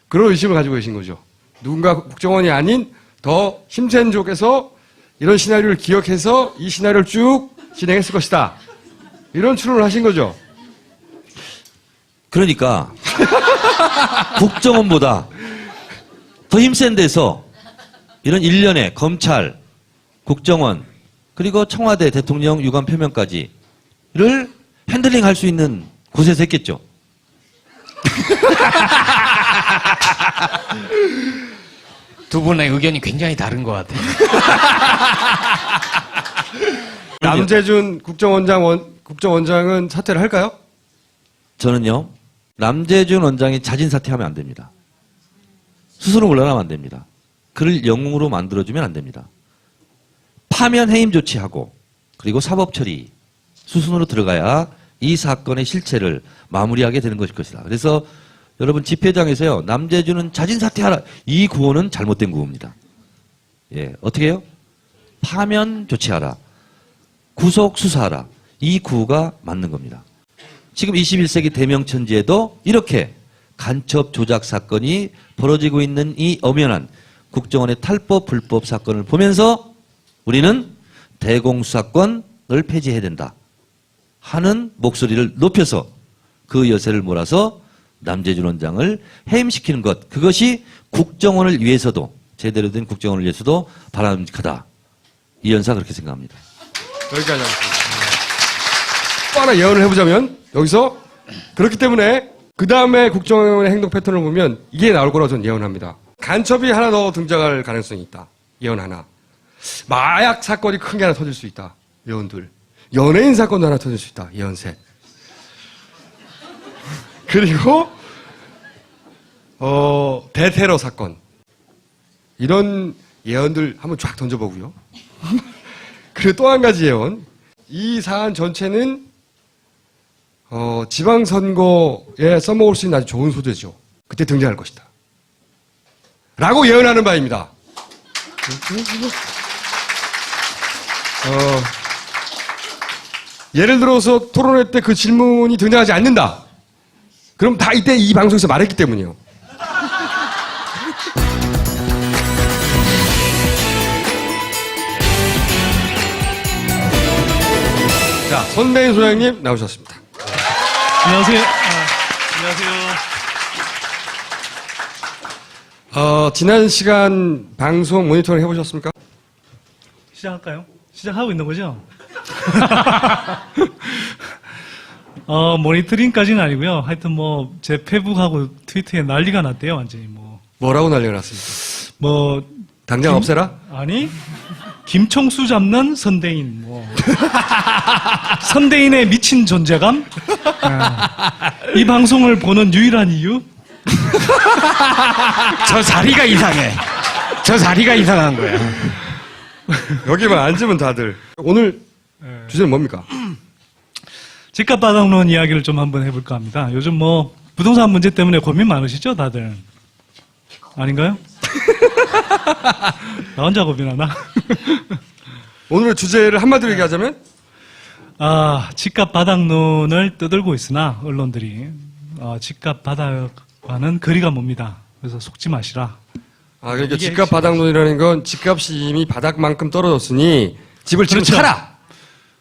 [SPEAKER 1] 그런 의심을 가지고 계신 거죠. 누군가 국정원이 아닌 더 힘센 쪽에서 이런 시나리오를 기억해서 이 시나리오를 쭉 진행했을 것이다. 이런 추론을 하신 거죠.
[SPEAKER 11] 그러니까 국정원보다 더 힘센 데서 이런 일련의 검찰, 국정원, 그리고 청와대 대통령 유감 표명까지를 핸들링 할 수 있는 곳에서 했겠죠.
[SPEAKER 2] 두 분의 의견이 굉장히 다른 것 같아요.
[SPEAKER 1] 남재준 국정원장은 사퇴를 할까요?
[SPEAKER 11] 저는요, 남재준 원장이 자진 사퇴하면 안 됩니다. 스스로 물러나면 안 됩니다. 그를 영웅으로 만들어주면 안 됩니다. 파면 해임 조치하고 그리고 사법 처리 수순으로 들어가야 이 사건의 실체를 마무리하게 되는 것일 것이다. 그래서 여러분 집회장에서요, 남재준은 자진 사퇴하라. 이 구호는 잘못된 구호입니다. 예, 어떻게 해요? 파면 조치하라. 구속 수사하라. 이 구호가 맞는 겁니다. 지금 21세기 대명천지에도 이렇게 간첩 조작 사건이 벌어지고 있는 이 엄연한 국정원의 탈법 불법 사건을 보면서 우리는 대공수사권을 폐지해야 된다 하는 목소리를 높여서 그 여세를 몰아서 남재준 원장을 해임시키는 것, 그것이 국정원을 위해서도, 제대로 된 국정원을 위해서도 바람직하다. 이 연사 그렇게 생각합니다.
[SPEAKER 1] 여기까지 하겠습니다. 또 하나 예언을 해보자면 여기서 그렇기 때문에 그 다음에 국정원의 행동 패턴을 보면 이게 나올 거라고 저는 예언합니다. 간첩이 하나 더 등장할 가능성이 있다. 예언 하나. 마약 사건이 큰 게 하나 터질 수 있다. 예언 둘. 연예인 사건도 하나 터질 수 있다. 예언 셋. 그리고 대테러 사건. 이런 예언들 한번 쫙 던져보고요. 그리고 또 한 가지 예언. 이 사안 전체는 지방선거에 써먹을 수 있는 아주 좋은 소재죠. 그때 등장할 것이다. 라고 예언하는 바입니다. 예를 들어서 토론회 때 그 질문이 등장하지 않는다. 그럼 다 이때 이 방송에서 말했기 때문이요. 자, 손대인 소장님 나오셨습니다.
[SPEAKER 12] 안녕하세요. 안녕하세요.
[SPEAKER 1] 지난 시간 방송 모니터링 해보셨습니까?
[SPEAKER 12] 시작할까요? 시작하고 있는 거죠? 모니터링까지는 아니고요. 하여튼 뭐 제 페북하고 트위터에 난리가 났대요. 완전히 뭐.
[SPEAKER 1] 뭐라고 난리가 났습니까?
[SPEAKER 12] 뭐
[SPEAKER 1] 당장 없애라?
[SPEAKER 12] 아니 김총수 잡는 선대인 뭐 선대인의 미친 존재감. 이 방송을 보는 유일한 이유.
[SPEAKER 2] 저 자리가 이상해. 저 자리가 이상한 거야.
[SPEAKER 1] 여기만 앉으면 다들. 오늘 주제는 뭡니까?
[SPEAKER 12] 집값 바닥론 이야기를 좀 한번 해볼까 합니다. 요즘 뭐 부동산 문제 때문에 고민 많으시죠, 다들? 아닌가요? 나 혼자 고민하나?
[SPEAKER 1] 오늘의 주제를 한마디로 얘기하자면?
[SPEAKER 12] 집값 바닥론을 떠들고 있으나 언론들이 집값 바닥과는 거리가 멉니다. 그래서 속지 마시라.
[SPEAKER 1] 그러니까 집값 바닥론이라는 건 집값이 이미 바닥만큼 떨어졌으니 집을 지금
[SPEAKER 12] 그렇죠.
[SPEAKER 1] 사라.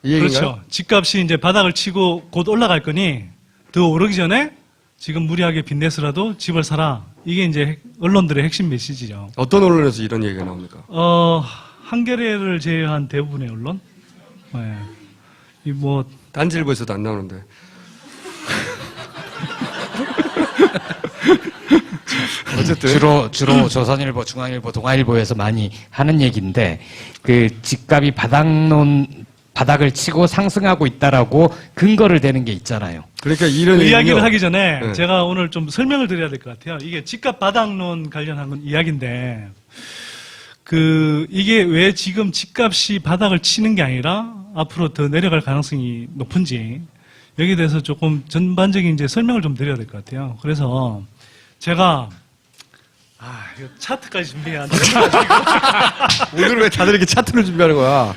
[SPEAKER 1] 이 얘기인가요?
[SPEAKER 12] 그렇죠. 집값이 이제 바닥을 치고 곧 올라갈 거니 더 오르기 전에 지금 무리하게 빚내서라도 집을 사라. 이게 이제 언론들의 핵심 메시지죠.
[SPEAKER 1] 어떤 언론에서 이런 얘기가 나옵니까?
[SPEAKER 12] 한겨레를 제외한 대부분의 언론. 네. 이 뭐
[SPEAKER 1] 딴지일보에서도 안 나오는데. 어쨌든
[SPEAKER 2] 주로 조선일보, 중앙일보, 동아일보에서 많이 하는 얘기인데 그 집값이 바닥을 치고 상승하고 있다라고 근거를 대는 게 있잖아요.
[SPEAKER 1] 그러니까 이런
[SPEAKER 12] 이야기를 하기 전에
[SPEAKER 1] 네.
[SPEAKER 12] 제가 오늘 좀 설명을 드려야 될 것 같아요. 이게 집값 바닥론 관련한 건 이야기인데 이게 왜 지금 집값이 바닥을 치는 게 아니라 앞으로 더 내려갈 가능성이 높은지 여기에 대해서 조금 전반적인 이제 설명을 좀 드려야 될 것 같아요. 그래서 제가 이거 차트까지 준비해야 안 돼.
[SPEAKER 1] 오늘 왜 다들 이렇게 차트를 준비하는 거야?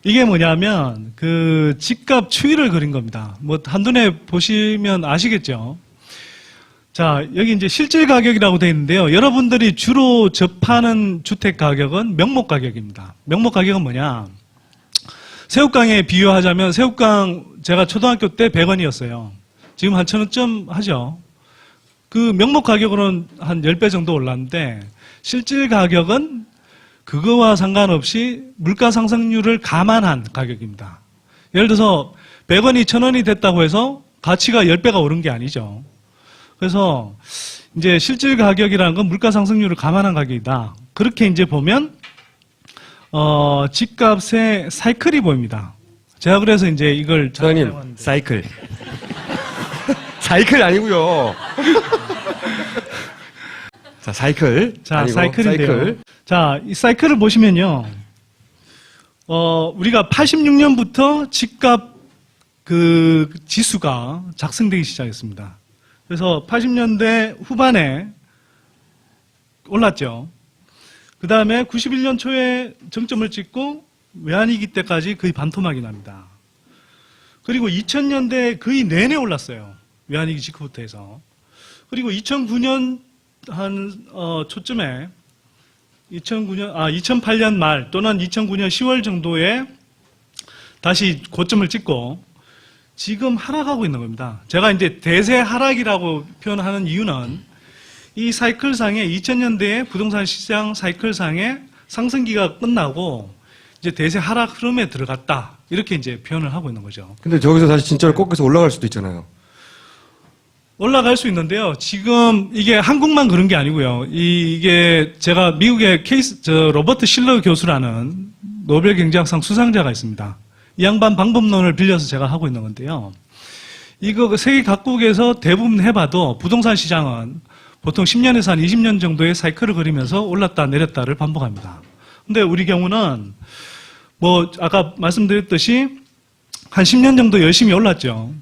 [SPEAKER 12] 이게 뭐냐면 그 집값 추이를 그린 겁니다. 뭐 한눈에 보시면 아시겠죠? 자, 여기 이제 실질 가격이라고 되어 있는데요. 여러분들이 주로 접하는 주택 가격은 명목 가격입니다. 명목 가격은 뭐냐? 새우깡에 비유하자면 새우깡 제가 초등학교 때 100원이었어요. 지금 한 1,000원쯤 하죠. 그 명목 가격으로는 한 10배 정도 올랐는데 실질 가격은 그거와 상관없이 물가 상승률을 감안한 가격입니다. 예를 들어서 100원이 1,000원이 됐다고 해서 가치가 10배가 오른 게 아니죠. 그래서 이제 실질 가격이라는 건 물가 상승률을 감안한 가격이다. 그렇게 이제 보면 집값의 사이클이 보입니다. 제가 그래서 이제 이걸
[SPEAKER 1] 소장님 사이클 사이클 아니고요. 자, 사이클.
[SPEAKER 12] 자,
[SPEAKER 1] 아니고,
[SPEAKER 12] 사이클인데요.
[SPEAKER 1] 사이클.
[SPEAKER 12] 자, 이 사이클을 보시면요. 우리가 86년부터 집값 그 지수가 작성되기 시작했습니다. 그래서 80년대 후반에 올랐죠. 그 다음에 91년 초에 정점을 찍고 외환위기 때까지 거의 반토막이 납니다. 그리고 2000년대 거의 내내 올랐어요. 외환위기 직후부터 해서. 그리고 2009년 초쯤에 2008년 말 또는 2009년 10월 정도에 다시 고점을 찍고 지금 하락하고 있는 겁니다. 제가 이제 대세 하락이라고 표현하는 이유는 이 사이클상의 2000년대의 부동산 시장 사이클상의 상승기가 끝나고 이제 대세 하락 흐름에 들어갔다. 이렇게 이제 표현을 하고 있는 거죠.
[SPEAKER 1] 근데 저기서 다시 진짜로 꺾여서 올라갈 수도 있잖아요.
[SPEAKER 12] 올라갈 수 있는데요. 지금 이게 한국만 그런 게 아니고요. 이게 제가 미국의 로버트 실러 교수라는 노벨 경제학상 수상자가 있습니다. 이 양반 방법론을 빌려서 제가 하고 있는 건데요. 이거 세계 각국에서 대부분 해봐도 부동산 시장은 보통 10년에서 한 20년 정도의 사이클을 그리면서 올랐다 내렸다를 반복합니다. 근데 우리 경우는 뭐 아까 말씀드렸듯이 한 10년 정도 열심히 올랐죠.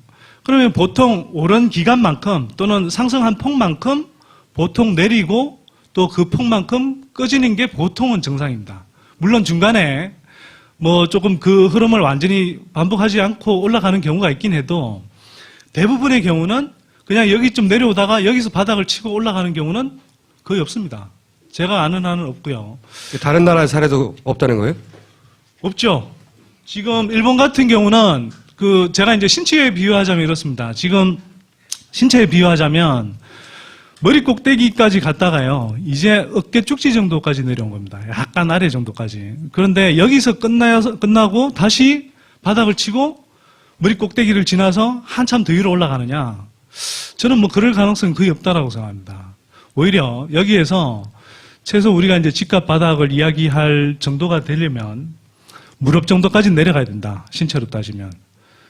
[SPEAKER 12] 그러면 보통 오른 기간만큼 또는 상승한 폭만큼 보통 내리고 또 그 폭만큼 꺼지는 게 보통은 정상입니다. 물론 중간에 뭐 조금 그 흐름을 완전히 반복하지 않고 올라가는 경우가 있긴 해도 대부분의 경우는 그냥 여기 좀 내려오다가 여기서 바닥을 치고 올라가는 경우는 거의 없습니다. 제가 아는 한은 없고요.
[SPEAKER 1] 다른 나라의 사례도 없다는 거예요?
[SPEAKER 12] 없죠. 지금 일본 같은 경우는 그 제가 이제 신체에 비유하자면 이렇습니다. 지금 신체에 비유하자면 머리 꼭대기까지 갔다가요. 이제 어깨 쪽지 정도까지 내려온 겁니다. 약간 아래 정도까지. 그런데 여기서 끝나고 다시 바닥을 치고 머리 꼭대기를 지나서 한참 더 위로 올라가느냐. 저는 뭐 그럴 가능성은 거의 없다라고 생각합니다. 오히려 여기에서 최소 우리가 이제 집값 바닥을 이야기할 정도가 되려면 무릎 정도까지 내려가야 된다. 신체로 따지면.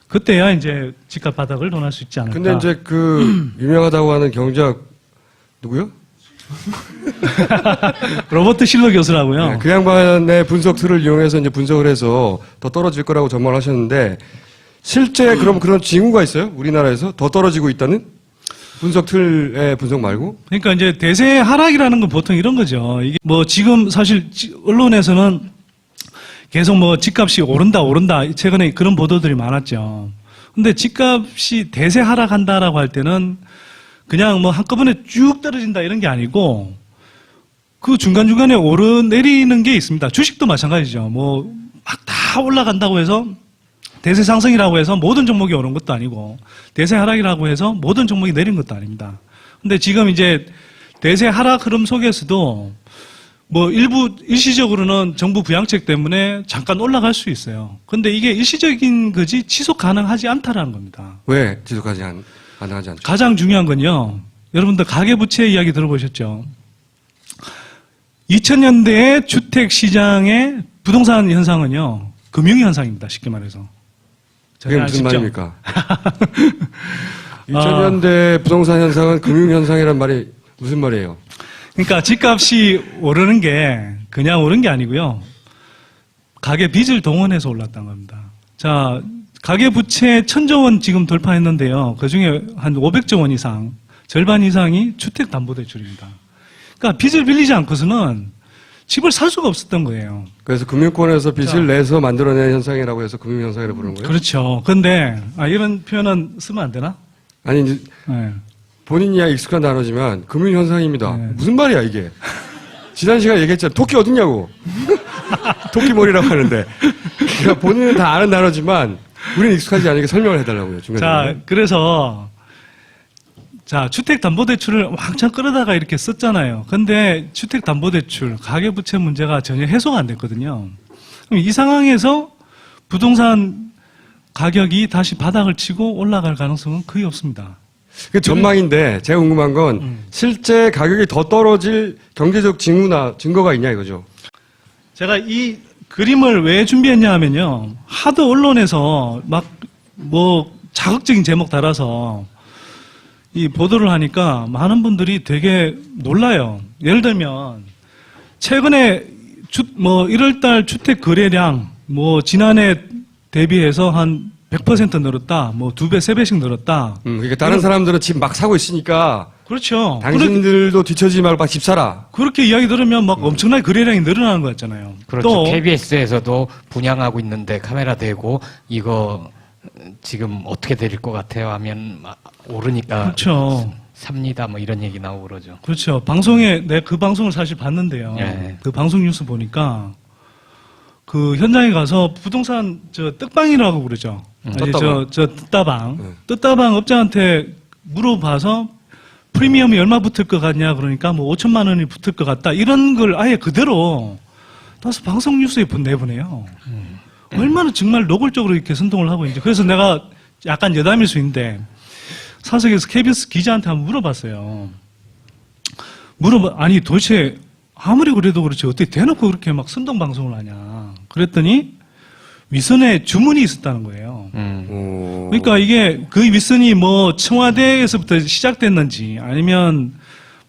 [SPEAKER 12] 그때야 이제 집값 바닥을 논할 수 있지 않을까.
[SPEAKER 1] 근데 이제 그 유명하다고 하는 경제학 누구요?
[SPEAKER 12] 로버트 실러 교수라고요.
[SPEAKER 1] 네, 그 양반의 분석 틀을 이용해서 이제 분석을 해서 더 떨어질 거라고 전망을 하셨는데 실제 그럼 그런 징후가 있어요? 우리나라에서 더 떨어지고 있다는? 분석 틀의 분석 말고?
[SPEAKER 12] 그러니까 이제 대세 하락이라는 건 보통 이런 거죠. 이게 뭐 지금 사실 언론에서는 계속 뭐 집값이 오른다. 최근에 그런 보도들이 많았죠. 근데 집값이 대세 하락한다라고 할 때는 그냥 뭐 한꺼번에 쭉 떨어진다 이런 게 아니고 그 중간중간에 오르내리는 게 있습니다. 주식도 마찬가지죠. 뭐 막 다 올라간다고 해서 대세 상승이라고 해서 모든 종목이 오른 것도 아니고 대세 하락이라고 해서 모든 종목이 내린 것도 아닙니다. 근데 지금 이제 대세 하락 흐름 속에서도 뭐 일시적으로는 정부 부양책 때문에 잠깐 올라갈 수 있어요. 근데 이게 일시적인 거지 지속 가능하지 않다라는 겁니다.
[SPEAKER 1] 왜 지속하지 가능하지 않죠?
[SPEAKER 12] 가장 중요한 건요. 여러분들 가계부채 이야기 들어보셨죠? 2000년대의 주택시장의 부동산 현상은요. 금융현상입니다. 쉽게 말해서.
[SPEAKER 1] 그게 무슨
[SPEAKER 12] 아시죠?
[SPEAKER 1] 말입니까? 2000년대 부동산 현상은 금융현상이란 말이 무슨 말이에요?
[SPEAKER 12] 그러니까 집값이 오르는 게 그냥 오른 게 아니고요. 가계 빚을 동원해서 올랐다는 겁니다. 자, 가계 부채 1000조 원 지금 돌파했는데요. 그중에 한 500조 원 이상, 절반 이상이 주택담보대출입니다. 그러니까 빚을 빌리지 않고서는 집을 살 수가 없었던 거예요.
[SPEAKER 1] 그래서 금융권에서 빚을 내서 만들어낸 현상이라고 해서 금융현상이라고 부르는 거예요?
[SPEAKER 12] 그렇죠. 근데 이런 표현은 쓰면 안 되나?
[SPEAKER 1] 아니 이제
[SPEAKER 12] 네.
[SPEAKER 1] 본인이야 익숙한 단어지만 금융현상입니다.
[SPEAKER 12] 네.
[SPEAKER 1] 무슨 말이야 이게? 지난 시간에 얘기했잖아. 토끼 어딨냐고. 토끼 머리라고 하는데. 그러니까 본인은 다 아는 단어지만 우리는 익숙하지 않으니까 설명을 해달라고요. 중간에.
[SPEAKER 12] 자, 그래서 자, 주택담보대출을 왕창 끌어다가 이렇게 썼잖아요. 근데 주택담보대출, 가계부채 문제가 전혀 해소가 안 됐거든요. 그럼 이 상황에서 부동산 가격이 다시 바닥을 치고 올라갈 가능성은 거의 없습니다.
[SPEAKER 1] 그 전망인데 제가 궁금한 건 실제 가격이 더 떨어질 경제적 증거가 있냐 이거죠.
[SPEAKER 12] 제가 이 그림을 왜 준비했냐 하면요. 하도 언론에서 막 뭐 자극적인 제목 달아서 이 보도를 하니까 많은 분들이 되게 놀라요. 예를 들면 최근에 1월달 주택 거래량 뭐 지난해 대비해서 한 100% 늘었다. 뭐 2배, 3배씩 늘었다.
[SPEAKER 1] 그러니까 다른 사람들은 집 막 사고 있으니까.
[SPEAKER 12] 그렇죠.
[SPEAKER 1] 당신들도 뒤처지지 말고 막 집 사라.
[SPEAKER 12] 그렇게 이야기 들으면 막 엄청나게 거래량이 늘어나는 거 같잖아요.
[SPEAKER 2] 그렇죠.
[SPEAKER 12] 또
[SPEAKER 2] KBS에서도 분양하고 있는데 카메라 대고 이거 지금 어떻게 될 것 같아요 하면 막 오르니까
[SPEAKER 12] 그렇죠.
[SPEAKER 2] 삽니다 뭐 이런 얘기 나오고 그러죠.
[SPEAKER 12] 그렇죠. 방송에 내 그 방송을 사실 봤는데요.
[SPEAKER 2] 네.
[SPEAKER 12] 그 방송 뉴스 보니까 그 현장에 가서 부동산 저 떡방이라고 그러죠.
[SPEAKER 1] 떴다방.
[SPEAKER 12] 저 뜻다방. 뜻다방 업자한테 물어봐서 프리미엄이 얼마 붙을 것 같냐 그러니까 뭐 5천만 원이 붙을 것 같다. 이런 걸 아예 그대로 따서 방송 뉴스에 내보내요. 얼마나 정말 노골적으로 이렇게 선동을 하고 있는지. 그래서 내가 약간 여담일 수 있는데 사석에서 KBS 기자한테 한번 물어봤어요. 아니 도대체 아무리 그래도 그렇지 어떻게 대놓고 그렇게 막 선동 방송을 하냐. 그랬더니 윗선에 주문이 있었다는 거예요. 그러니까 이게 그 윗선이 뭐 청와대에서부터 시작됐는지 아니면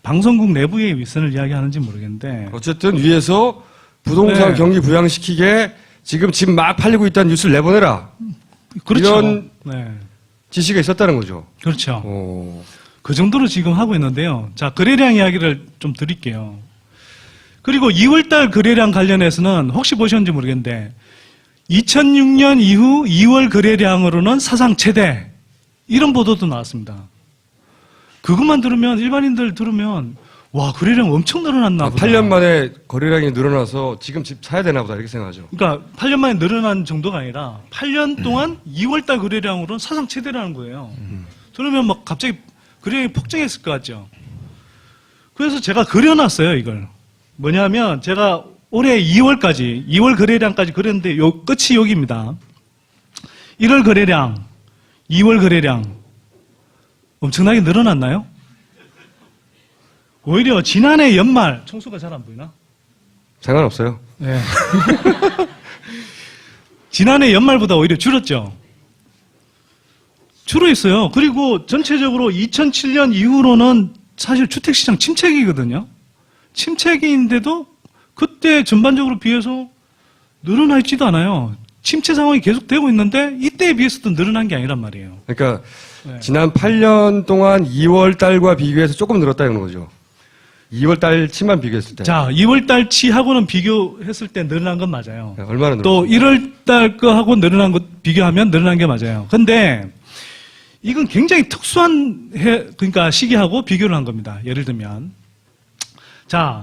[SPEAKER 12] 방송국 내부의 윗선을 이야기하는지 모르겠는데
[SPEAKER 1] 어쨌든 위에서 부동산
[SPEAKER 12] 네.
[SPEAKER 1] 경기 부양시키게 지금 집 막 팔리고 있다는 뉴스를 내보내라.
[SPEAKER 12] 그렇죠.
[SPEAKER 1] 이런
[SPEAKER 12] 네.
[SPEAKER 1] 지시가 있었다는 거죠.
[SPEAKER 12] 그렇죠. 그 정도로 지금 하고 있는데요. 자, 거래량 이야기를 좀 드릴게요. 그리고 2월달 거래량 관련해서는 혹시 보셨는지 모르겠는데 2006년 이후 2월 거래량으로는 사상 최대. 이런 보도도 나왔습니다. 그것만 들으면, 일반인들 들으면, 와, 거래량 엄청 늘어났나 보다.
[SPEAKER 1] 8년 만에 거래량이 늘어나서 지금 집 사야 되나 보다 이렇게 생각하죠.
[SPEAKER 12] 그러니까 8년 만에 늘어난 정도가 아니라 8년 동안 2월달 거래량으로는 사상 최대라는 거예요. 그러면 막 갑자기 거래량이 폭증했을 것 같죠. 그래서 제가 그려놨어요, 이걸. 뭐냐면 제가 올해 2월까지, 2월 거래량까지 그렸는데 요 끝이 여기입니다. 1월 거래량, 2월 거래량 엄청나게 늘어났나요? 오히려 지난해 연말, 청수가 잘 안 보이나?
[SPEAKER 1] 상관없어요.
[SPEAKER 12] 네. 지난해 연말보다 오히려 줄었죠. 줄어 있어요. 그리고 전체적으로 2007년 이후로는 사실 주택시장 침체기거든요. 침체기인데도 그때 전반적으로 비해서 늘어나 있지도 않아요. 침체 상황이 계속되고 있는데 이때에 비해서도 늘어난 게 아니란 말이에요.
[SPEAKER 1] 그러니까
[SPEAKER 12] 네.
[SPEAKER 1] 지난 8년 동안 2월 달과 비교해서 조금 늘었다는 거죠. 2월 달치만 비교했을 때.
[SPEAKER 12] 자, 2월 달치하고는 비교했을 때 늘어난 건 맞아요.
[SPEAKER 1] 네, 얼마나 늘었어요?
[SPEAKER 12] 또 1월 달 거하고 늘어난 것 비교하면 늘어난 게 맞아요. 근데 이건 굉장히 특수한 그러니까 시기하고 비교를 한 겁니다. 예를 들면 자,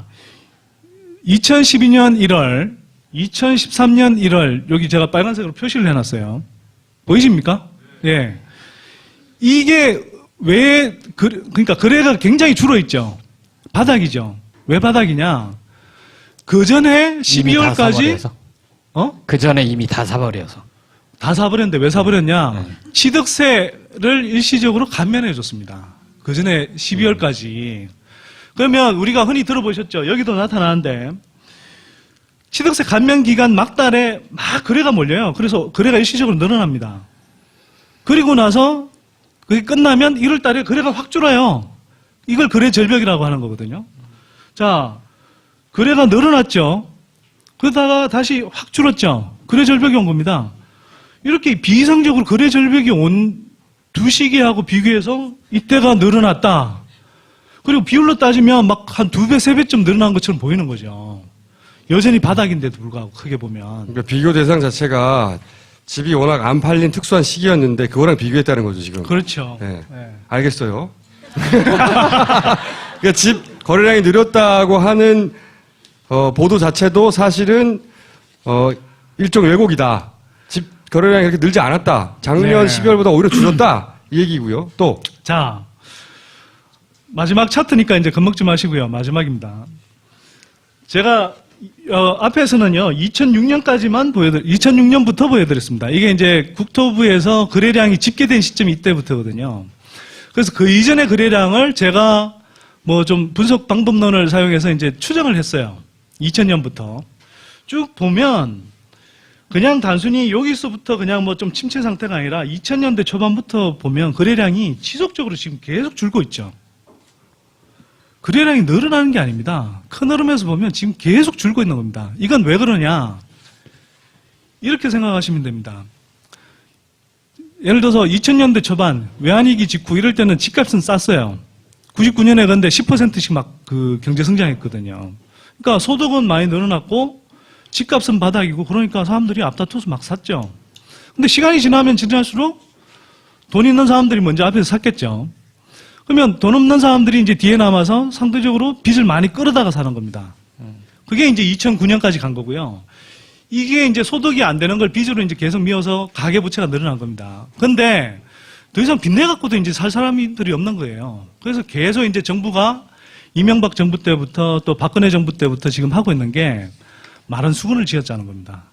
[SPEAKER 12] 2012년 1월, 2013년 1월 여기 제가 빨간색으로 표시를 해놨어요. 보이십니까? 예. 이게 왜 그러니까 거래가 굉장히 줄어 있죠. 바닥이죠. 왜 바닥이냐? 그 전에 12월까지
[SPEAKER 2] 그 전에 이미 다 사버려서.
[SPEAKER 12] 다 사버렸는데 왜 사버렸냐? 취득세를 일시적으로 감면해 줬습니다. 그 전에 12월까지. 그러면 우리가 흔히 들어보셨죠? 여기도 나타나는데 취득세 감면 기간 막달에 막 거래가 몰려요. 그래서 거래가 일시적으로 늘어납니다. 그리고 나서 그게 끝나면 1월 달에 거래가 확 줄어요. 이걸 거래 절벽이라고 하는 거거든요. 자, 거래가 늘어났죠. 그러다가 다시 확 줄었죠. 거래 절벽이 온 겁니다. 이렇게 비이상적으로 거래 절벽이 온 두 시기하고 비교해서 이때가 늘어났다. 그리고 비율로 따지면 막 한 2배, 3배쯤 늘어난 것처럼 보이는 거죠. 여전히 바닥인데도 불구하고 크게 보면.
[SPEAKER 1] 그러니까 비교 대상 자체가 집이 워낙 안 팔린 특수한 시기였는데 그거랑 비교했다는 거죠, 지금.
[SPEAKER 12] 그렇죠.
[SPEAKER 1] 네.
[SPEAKER 12] 네.
[SPEAKER 1] 알겠어요. 그러니까 집 거래량이 늘었다고 하는 보도 자체도 사실은 일종 왜곡이다. 집 거래량이 그렇게 늘지 않았다. 작년
[SPEAKER 12] 네.
[SPEAKER 1] 12월보다 오히려 줄었다. 이 얘기고요. 또
[SPEAKER 12] 자, 마지막 차트니까 이제 겁먹지 마시고요. 마지막입니다. 제가 앞에서는요 2006년까지만 2006년부터 보여드렸습니다. 이게 이제 국토부에서 거래량이 집계된 시점이 이때부터거든요. 그래서 그 이전의 거래량을 제가 뭐 좀 분석 방법론을 사용해서 이제 추정을 했어요. 2000년부터 쭉 보면 그냥 단순히 여기서부터 그냥 뭐 좀 침체 상태가 아니라 2000년대 초반부터 보면 거래량이 지속적으로 지금 계속 줄고 있죠. 거래량이 늘어나는 게 아닙니다. 큰 흐름에서 보면 지금 계속 줄고 있는 겁니다. 이건 왜 그러냐? 이렇게 생각하시면 됩니다. 예를 들어서 2000년대 초반 외환위기 직후 이럴 때는 집값은 쌌어요. 99년에 근데 10%씩 막 그 경제 성장했거든요. 그러니까 소득은 많이 늘어났고 집값은 바닥이고 그러니까 사람들이 앞다퉈서 막 샀죠. 근데 시간이 지나면 지날수록 돈 있는 사람들이 먼저 앞에서 샀겠죠. 그러면 돈 없는 사람들이 이제 뒤에 남아서 상대적으로 빚을 많이 끌어다가 사는 겁니다. 그게 이제 2009년까지 간 거고요. 이게 이제 소득이 안 되는 걸 빚으로 이제 계속 미어서 가계부채가 늘어난 겁니다. 근데 더 이상 빚내 갖고도 이제 살 사람들이 없는 거예요. 그래서 계속 이제 정부가 이명박 정부 때부터 또 박근혜 정부 때부터 지금 하고 있는 게 마른 수건을 쥐었자는 겁니다.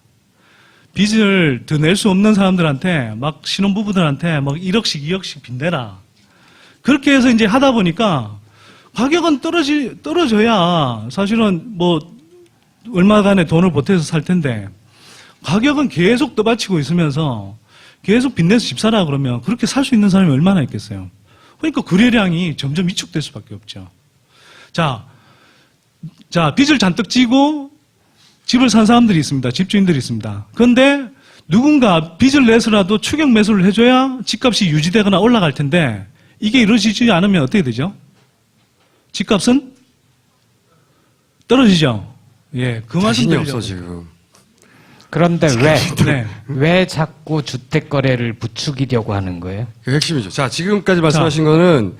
[SPEAKER 12] 빚을 더 낼 수 없는 사람들한테 막 신혼부부들한테 막 1억씩 2억씩 빚내라. 그렇게 해서 이제 하다 보니까 가격은 떨어져야 사실은 뭐 얼마간의 돈을 보태서 살 텐데 가격은 계속 떠받치고 있으면서 계속 빚내서 집 사라 그러면 그렇게 살 수 있는 사람이 얼마나 있겠어요. 그러니까 거래량이 점점 위축될 수밖에 없죠. 자, 빚을 잔뜩 지고 집을 산 사람들이 있습니다. 집주인들이 있습니다. 그런데 누군가 빚을 내서라도 추격 매수를 해줘야 집값이 유지되거나 올라갈 텐데 이게 이루어지지 않으면 어떻게 되죠? 집값은 떨어지죠. 예, 그 말씀
[SPEAKER 1] 자신이
[SPEAKER 12] 드리려고.
[SPEAKER 1] 없어 지금.
[SPEAKER 2] 그런데
[SPEAKER 12] 네.
[SPEAKER 2] 왜 자꾸 주택 거래를 부추기려고 하는 거예요?
[SPEAKER 1] 그게 핵심이죠. 자, 지금까지 말씀하신 거는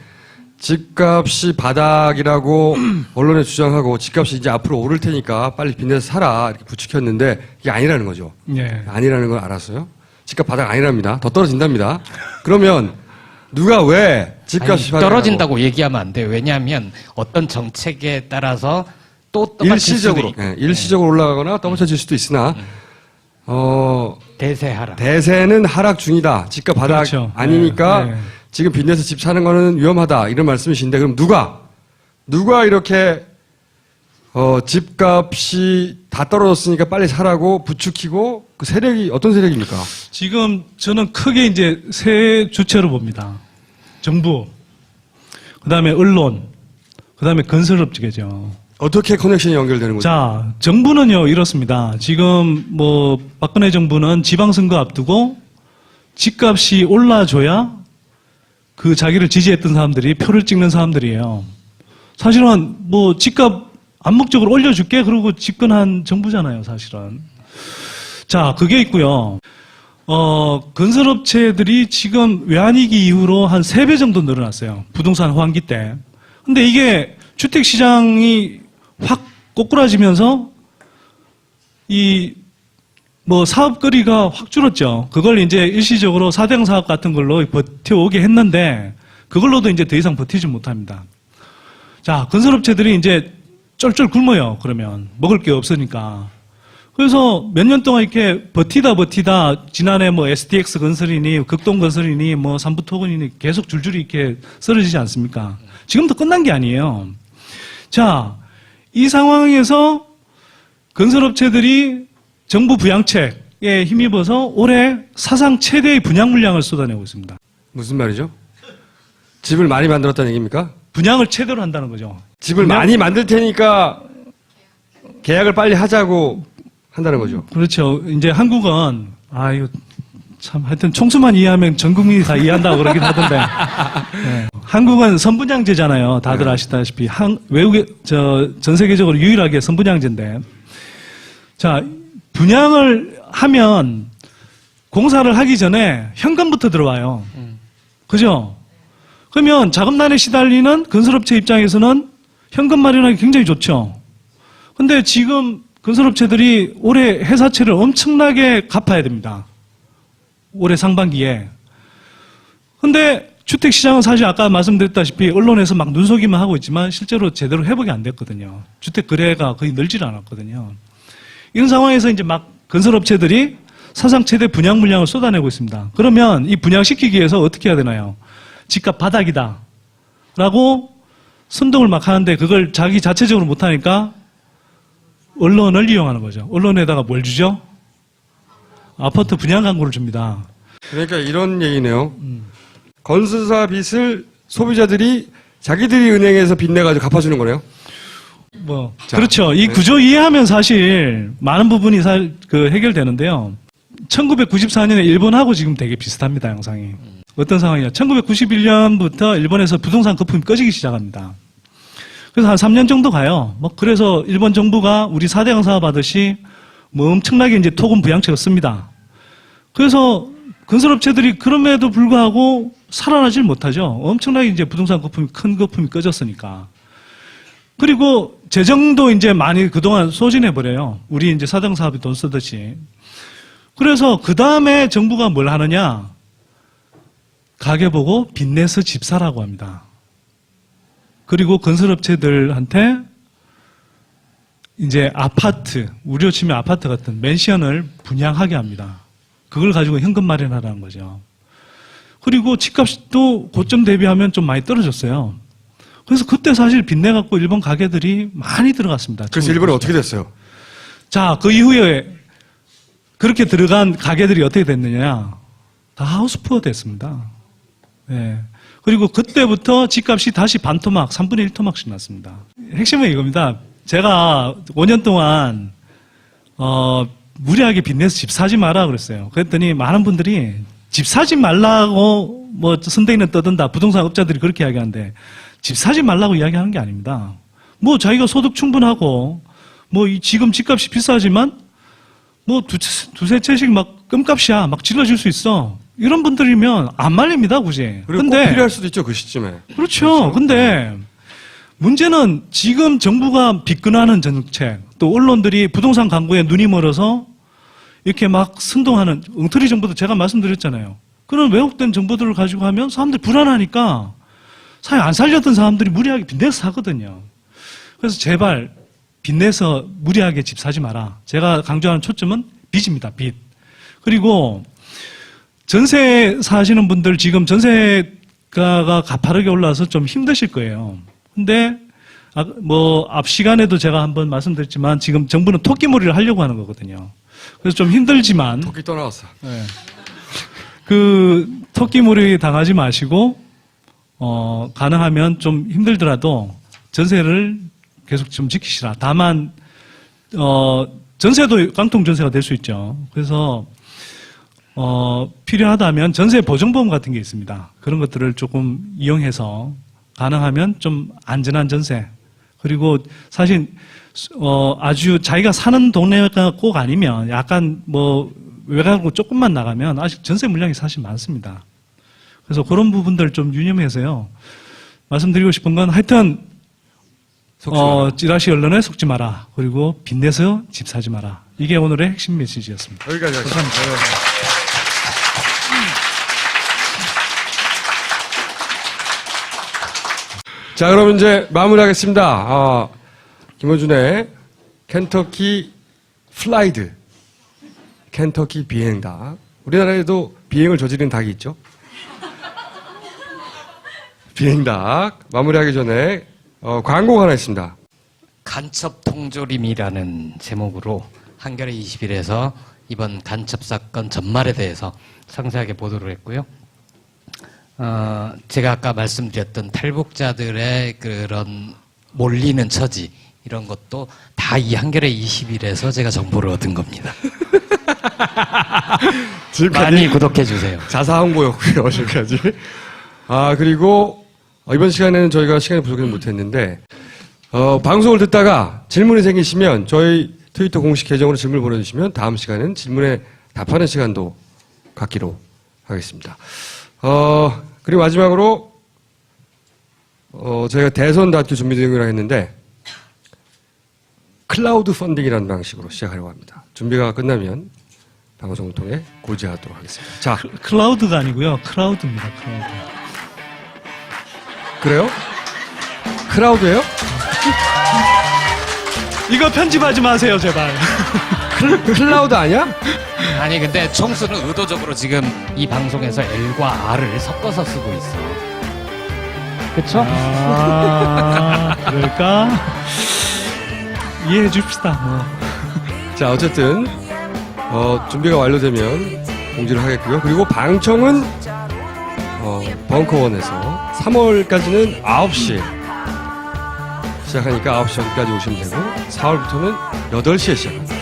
[SPEAKER 1] 집값이 바닥이라고 언론에 주장하고 집값이 이제 앞으로 오를 테니까 빨리 빚내서 사라 이렇게 부추겼는데 이게 아니라는 거죠.
[SPEAKER 12] 예.
[SPEAKER 1] 아니라는 걸 알았어요. 집값 바닥 아니랍니다. 더 떨어진답니다. 그러면 누가 왜 집값이
[SPEAKER 2] 아니, 떨어진다고 얘기하면 안 돼요. 왜냐하면 어떤 정책에 따라서 또
[SPEAKER 1] 일시적으로 일시적으로 올라가거나 떨어질 수도 있으나
[SPEAKER 2] 대세 하락.
[SPEAKER 1] 대세는 하락 중이다. 집값 바닥
[SPEAKER 12] 그렇죠.
[SPEAKER 1] 아니니까
[SPEAKER 12] 네.
[SPEAKER 1] 지금 빚내서 집 사는 거는 위험하다. 이런 말씀이신데 그럼 누가 이렇게 집값이 다 떨어졌으니까 빨리 사라고 부추기고 그 세력이 어떤 세력입니까?
[SPEAKER 12] 지금 저는 크게 이제 세 주체로 봅니다. 정부, 그 다음에 언론, 그 다음에 건설업체죠.
[SPEAKER 1] 어떻게 커넥션이 연결되는 거죠?
[SPEAKER 12] 자, 정부는요, 이렇습니다. 지금 뭐, 박근혜 정부는 지방선거 앞두고 집값이 올라줘야 그 자기를 지지했던 사람들이 표를 찍는 사람들이에요. 사실은 뭐, 집값 암묵적으로 올려줄게. 그러고 집권한 정부잖아요, 사실은. 자, 그게 있고요. 건설업체들이 지금 외환위기 이후로 한 3배 정도 늘어났어요. 부동산 호황기 때. 근데 이게 주택시장이 확 꼬꾸라지면서 사업거리가 확 줄었죠. 그걸 이제 일시적으로 사대강 사업 같은 걸로 버텨오게 했는데 그걸로도 이제 더 이상 버티지 못합니다. 자, 건설업체들이 이제 쫄쫄 굶어요. 그러면 먹을 게 없으니까. 그래서 몇 년 동안 이렇게 버티다 지난해 뭐 SDX 건설이니 극동 건설이니 뭐 삼부토건이니 계속 줄줄이 이렇게 쓰러지지 않습니까? 지금도 끝난 게 아니에요. 자, 이 상황에서 건설업체들이 정부 부양책에 힘입어서 올해 사상 최대의 분양 물량을 쏟아내고 있습니다.
[SPEAKER 1] 무슨 말이죠? 집을 많이 만들었다는 얘기입니까?
[SPEAKER 12] 분양을 최대로 한다는 거죠.
[SPEAKER 1] 집을 많이 만들 테니까 계약을 빨리 하자고 한다는 거죠.
[SPEAKER 12] 그렇죠. 이제 한국은 이거 참 하여튼 총수만 이해하면 전 국민이 다 이해한다고 그러긴 하던데. 네. 한국은 선분양제잖아요. 다들 아시다시피 외국에 전 세계적으로 유일하게 선분양제인데. 자, 분양을 하면 공사를 하기 전에 현금부터 들어와요. 그죠? 그러면 자금난에 시달리는 건설업체 입장에서는 현금 마련하기 굉장히 좋죠. 근데 지금 건설업체들이 올해 회사채를 엄청나게 갚아야 됩니다. 올해 상반기에. 근데 주택시장은 사실 아까 말씀드렸다시피 언론에서 막 눈속임만 하고 있지만 실제로 제대로 회복이 안 됐거든요. 주택 거래가 거의 늘질 않았거든요. 이런 상황에서 이제 막 건설업체들이 사상 최대 분양 물량을 쏟아내고 있습니다. 그러면 이 분양시키기 위해서 어떻게 해야 되나요? 집값 바닥이다. 라고 선동을 막 하는데 그걸 자기 자체적으로 못하니까 언론을 이용하는 거죠. 언론에다가 뭘 주죠? 아파트 분양 광고를 줍니다.
[SPEAKER 1] 그러니까 이런 얘기네요. 건설사 빚을 소비자들이 자기들이 은행에서 빚내가지고 갚아주는 거네요.
[SPEAKER 12] 그렇죠. 이 구조 이해하면 사실 많은 부분이 해결되는데요. 1994년에 일본하고 지금 되게 비슷합니다, 양상이. 어떤 상황이냐. 1991년부터 일본에서 부동산 거품이 꺼지기 시작합니다. 그래서 한 3년 정도 가요. 그래서 일본 정부가 우리 4대강 사업 하듯이 엄청나게 이제 토금 부양책을 씁니다. 그래서 건설업체들이 그럼에도 불구하고 살아나질 못하죠. 엄청나게 이제 부동산 거품이, 큰 거품이 꺼졌으니까. 그리고 재정도 이제 많이 그동안 소진해버려요. 우리 이제 4대강 사업에 돈 쓰듯이. 그래서 그 다음에 정부가 뭘 하느냐. 가게 보고 빚내서 집 사라고 합니다. 그리고 건설업체들한테 이제 아파트, 우리로 치면 아파트 같은 맨션을 분양하게 합니다. 그걸 가지고 현금 마련하라는 거죠. 그리고 집값도 고점 대비하면 좀 많이 떨어졌어요. 그래서 그때 사실 빚내갖고 일본 가게들이 많이 들어갔습니다.
[SPEAKER 1] 그래서 일본은 어떻게 됐어요?
[SPEAKER 12] 자, 그 이후에 그렇게 들어간 가게들이 어떻게 됐느냐. 다 하우스푸어 됐습니다. 네. 그리고 그때부터 집값이 다시 반토막, 3분의 1토막씩 났습니다. 핵심은 이겁니다. 제가 5년 동안, 무리하게 빚내서 집 사지 마라 그랬어요. 그랬더니 많은 분들이 집 사지 말라고 선대위는 떠든다. 부동산 업자들이 그렇게 이야기하는데 집 사지 말라고 이야기하는 게 아닙니다. 자기가 소득 충분하고, 지금 집값이 비싸지만 뭐 두세 채씩 막 끔값이야. 막 질러줄 수 있어. 이런 분들이면 안 말립니다, 굳이.
[SPEAKER 1] 그리고 꼭 필요할 수도 있죠, 그 시점에.
[SPEAKER 12] 그렇죠. 근데 문제는 지금 정부가 비끈하는 정책, 또 언론들이 부동산 광고에 눈이 멀어서 이렇게 막 선동하는 엉터리 정보도 제가 말씀드렸잖아요. 그런 왜곡된 정보들을 가지고 하면 사람들이 불안하니까 사회 안 살렸던 사람들이 무리하게 빚내서 사거든요. 그래서 제발 빚내서 무리하게 집 사지 마라. 제가 강조하는 초점은 빚입니다. 빚. 그리고 전세 사시는 분들 지금 전세가가 가파르게 올라서 좀 힘드실 거예요. 근데 뭐 앞 시간에도 제가 한번 말씀드렸지만 지금 정부는 토끼몰이를 하려고 하는 거거든요. 그래서 좀 힘들지만
[SPEAKER 1] 토끼 떠나왔어.
[SPEAKER 12] 네. 그 토끼몰이 당하지 마시고 가능하면 좀 힘들더라도 전세를 계속 좀 지키시라. 다만 전세도 깡통 전세가 될 수 있죠. 그래서 필요하다면 전세 보증보험 같은 게 있습니다. 그런 것들을 조금 이용해서 가능하면 좀 안전한 전세. 그리고 사실 아주 자기가 사는 동네가 꼭 아니면 약간 뭐 외곽으로 조금만 나가면 아직 전세 물량이 사실 많습니다. 그래서 그런 부분들 좀 유념해서요. 말씀드리고 싶은 건 하여튼 찌라시 언론에 속지 마라. 그리고 빚내서 집 사지 마라. 이게 오늘의 핵심 메시지였습니다.
[SPEAKER 1] 여기까지 하겠습니다. 자, 그럼 이제 마무리하겠습니다. 김어준의 켄터키 플라이드, 켄터키 비행닭. 우리나라에도 비행을 저지른 닭이 있죠. 비행닭 마무리하기 전에 광고가 하나 있습니다.
[SPEAKER 2] 간첩 통조림이라는 제목으로 한겨레 20일에서 이번 간첩 사건 전말에 대해서 상세하게 보도를 했고요. 제가 아까 말씀드렸던 탈북자들의 그런 몰리는 처지 이런 것도 다 이 한겨레 20일에서 제가 정보를 얻은 겁니다. 많이 구독해 주세요.
[SPEAKER 1] 자사 홍보였고요, 지금까지. 그리고 이번 시간에는 저희가 시간이 부족해서 못했는데 방송을 듣다가 질문이 생기시면 저희 트위터 공식 계정으로 질문을 보내주시면 다음 시간은 질문에 답하는 시간도 갖기로 하겠습니다. 그리고 마지막으로 저희가 대선 다큐 준비 중이라고 했는데 클라우드 펀딩이라는 방식으로 시작하려고 합니다. 준비가 끝나면 방송을 통해 고지하도록 하겠습니다. 자,
[SPEAKER 12] 클라우드가 아니고요. 크라우드입니다. 크라우드.
[SPEAKER 1] 그래요? 크라우드예요?
[SPEAKER 12] 이거 편집하지 마세요, 제발.
[SPEAKER 1] 클라우드 아니야?
[SPEAKER 2] 아니 근데 총수는 의도적으로 지금 이 방송에서 L과 R을 섞어서 쓰고 있어. 그쵸?
[SPEAKER 12] 그럴까? 이해해 줍시다.
[SPEAKER 1] 자, 어쨌든 준비가 완료되면 공지를 하겠고요. 그리고 방청은 벙커원에서 3월까지는 9시에 시작하니까 9시 전까지 오시면 되고 4월부터는 8시에 시작합니다.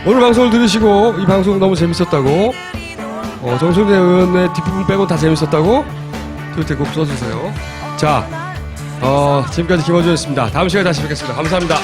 [SPEAKER 1] 오늘 방송을 들으시고 이 방송 너무 재밌었다고 정성대 의원의 뒷부분 빼고 다 재밌었다고 트위터에 꼭 써주세요. 자, 지금까지 김어준이었습니다. 다음 시간에 다시 뵙겠습니다. 감사합니다.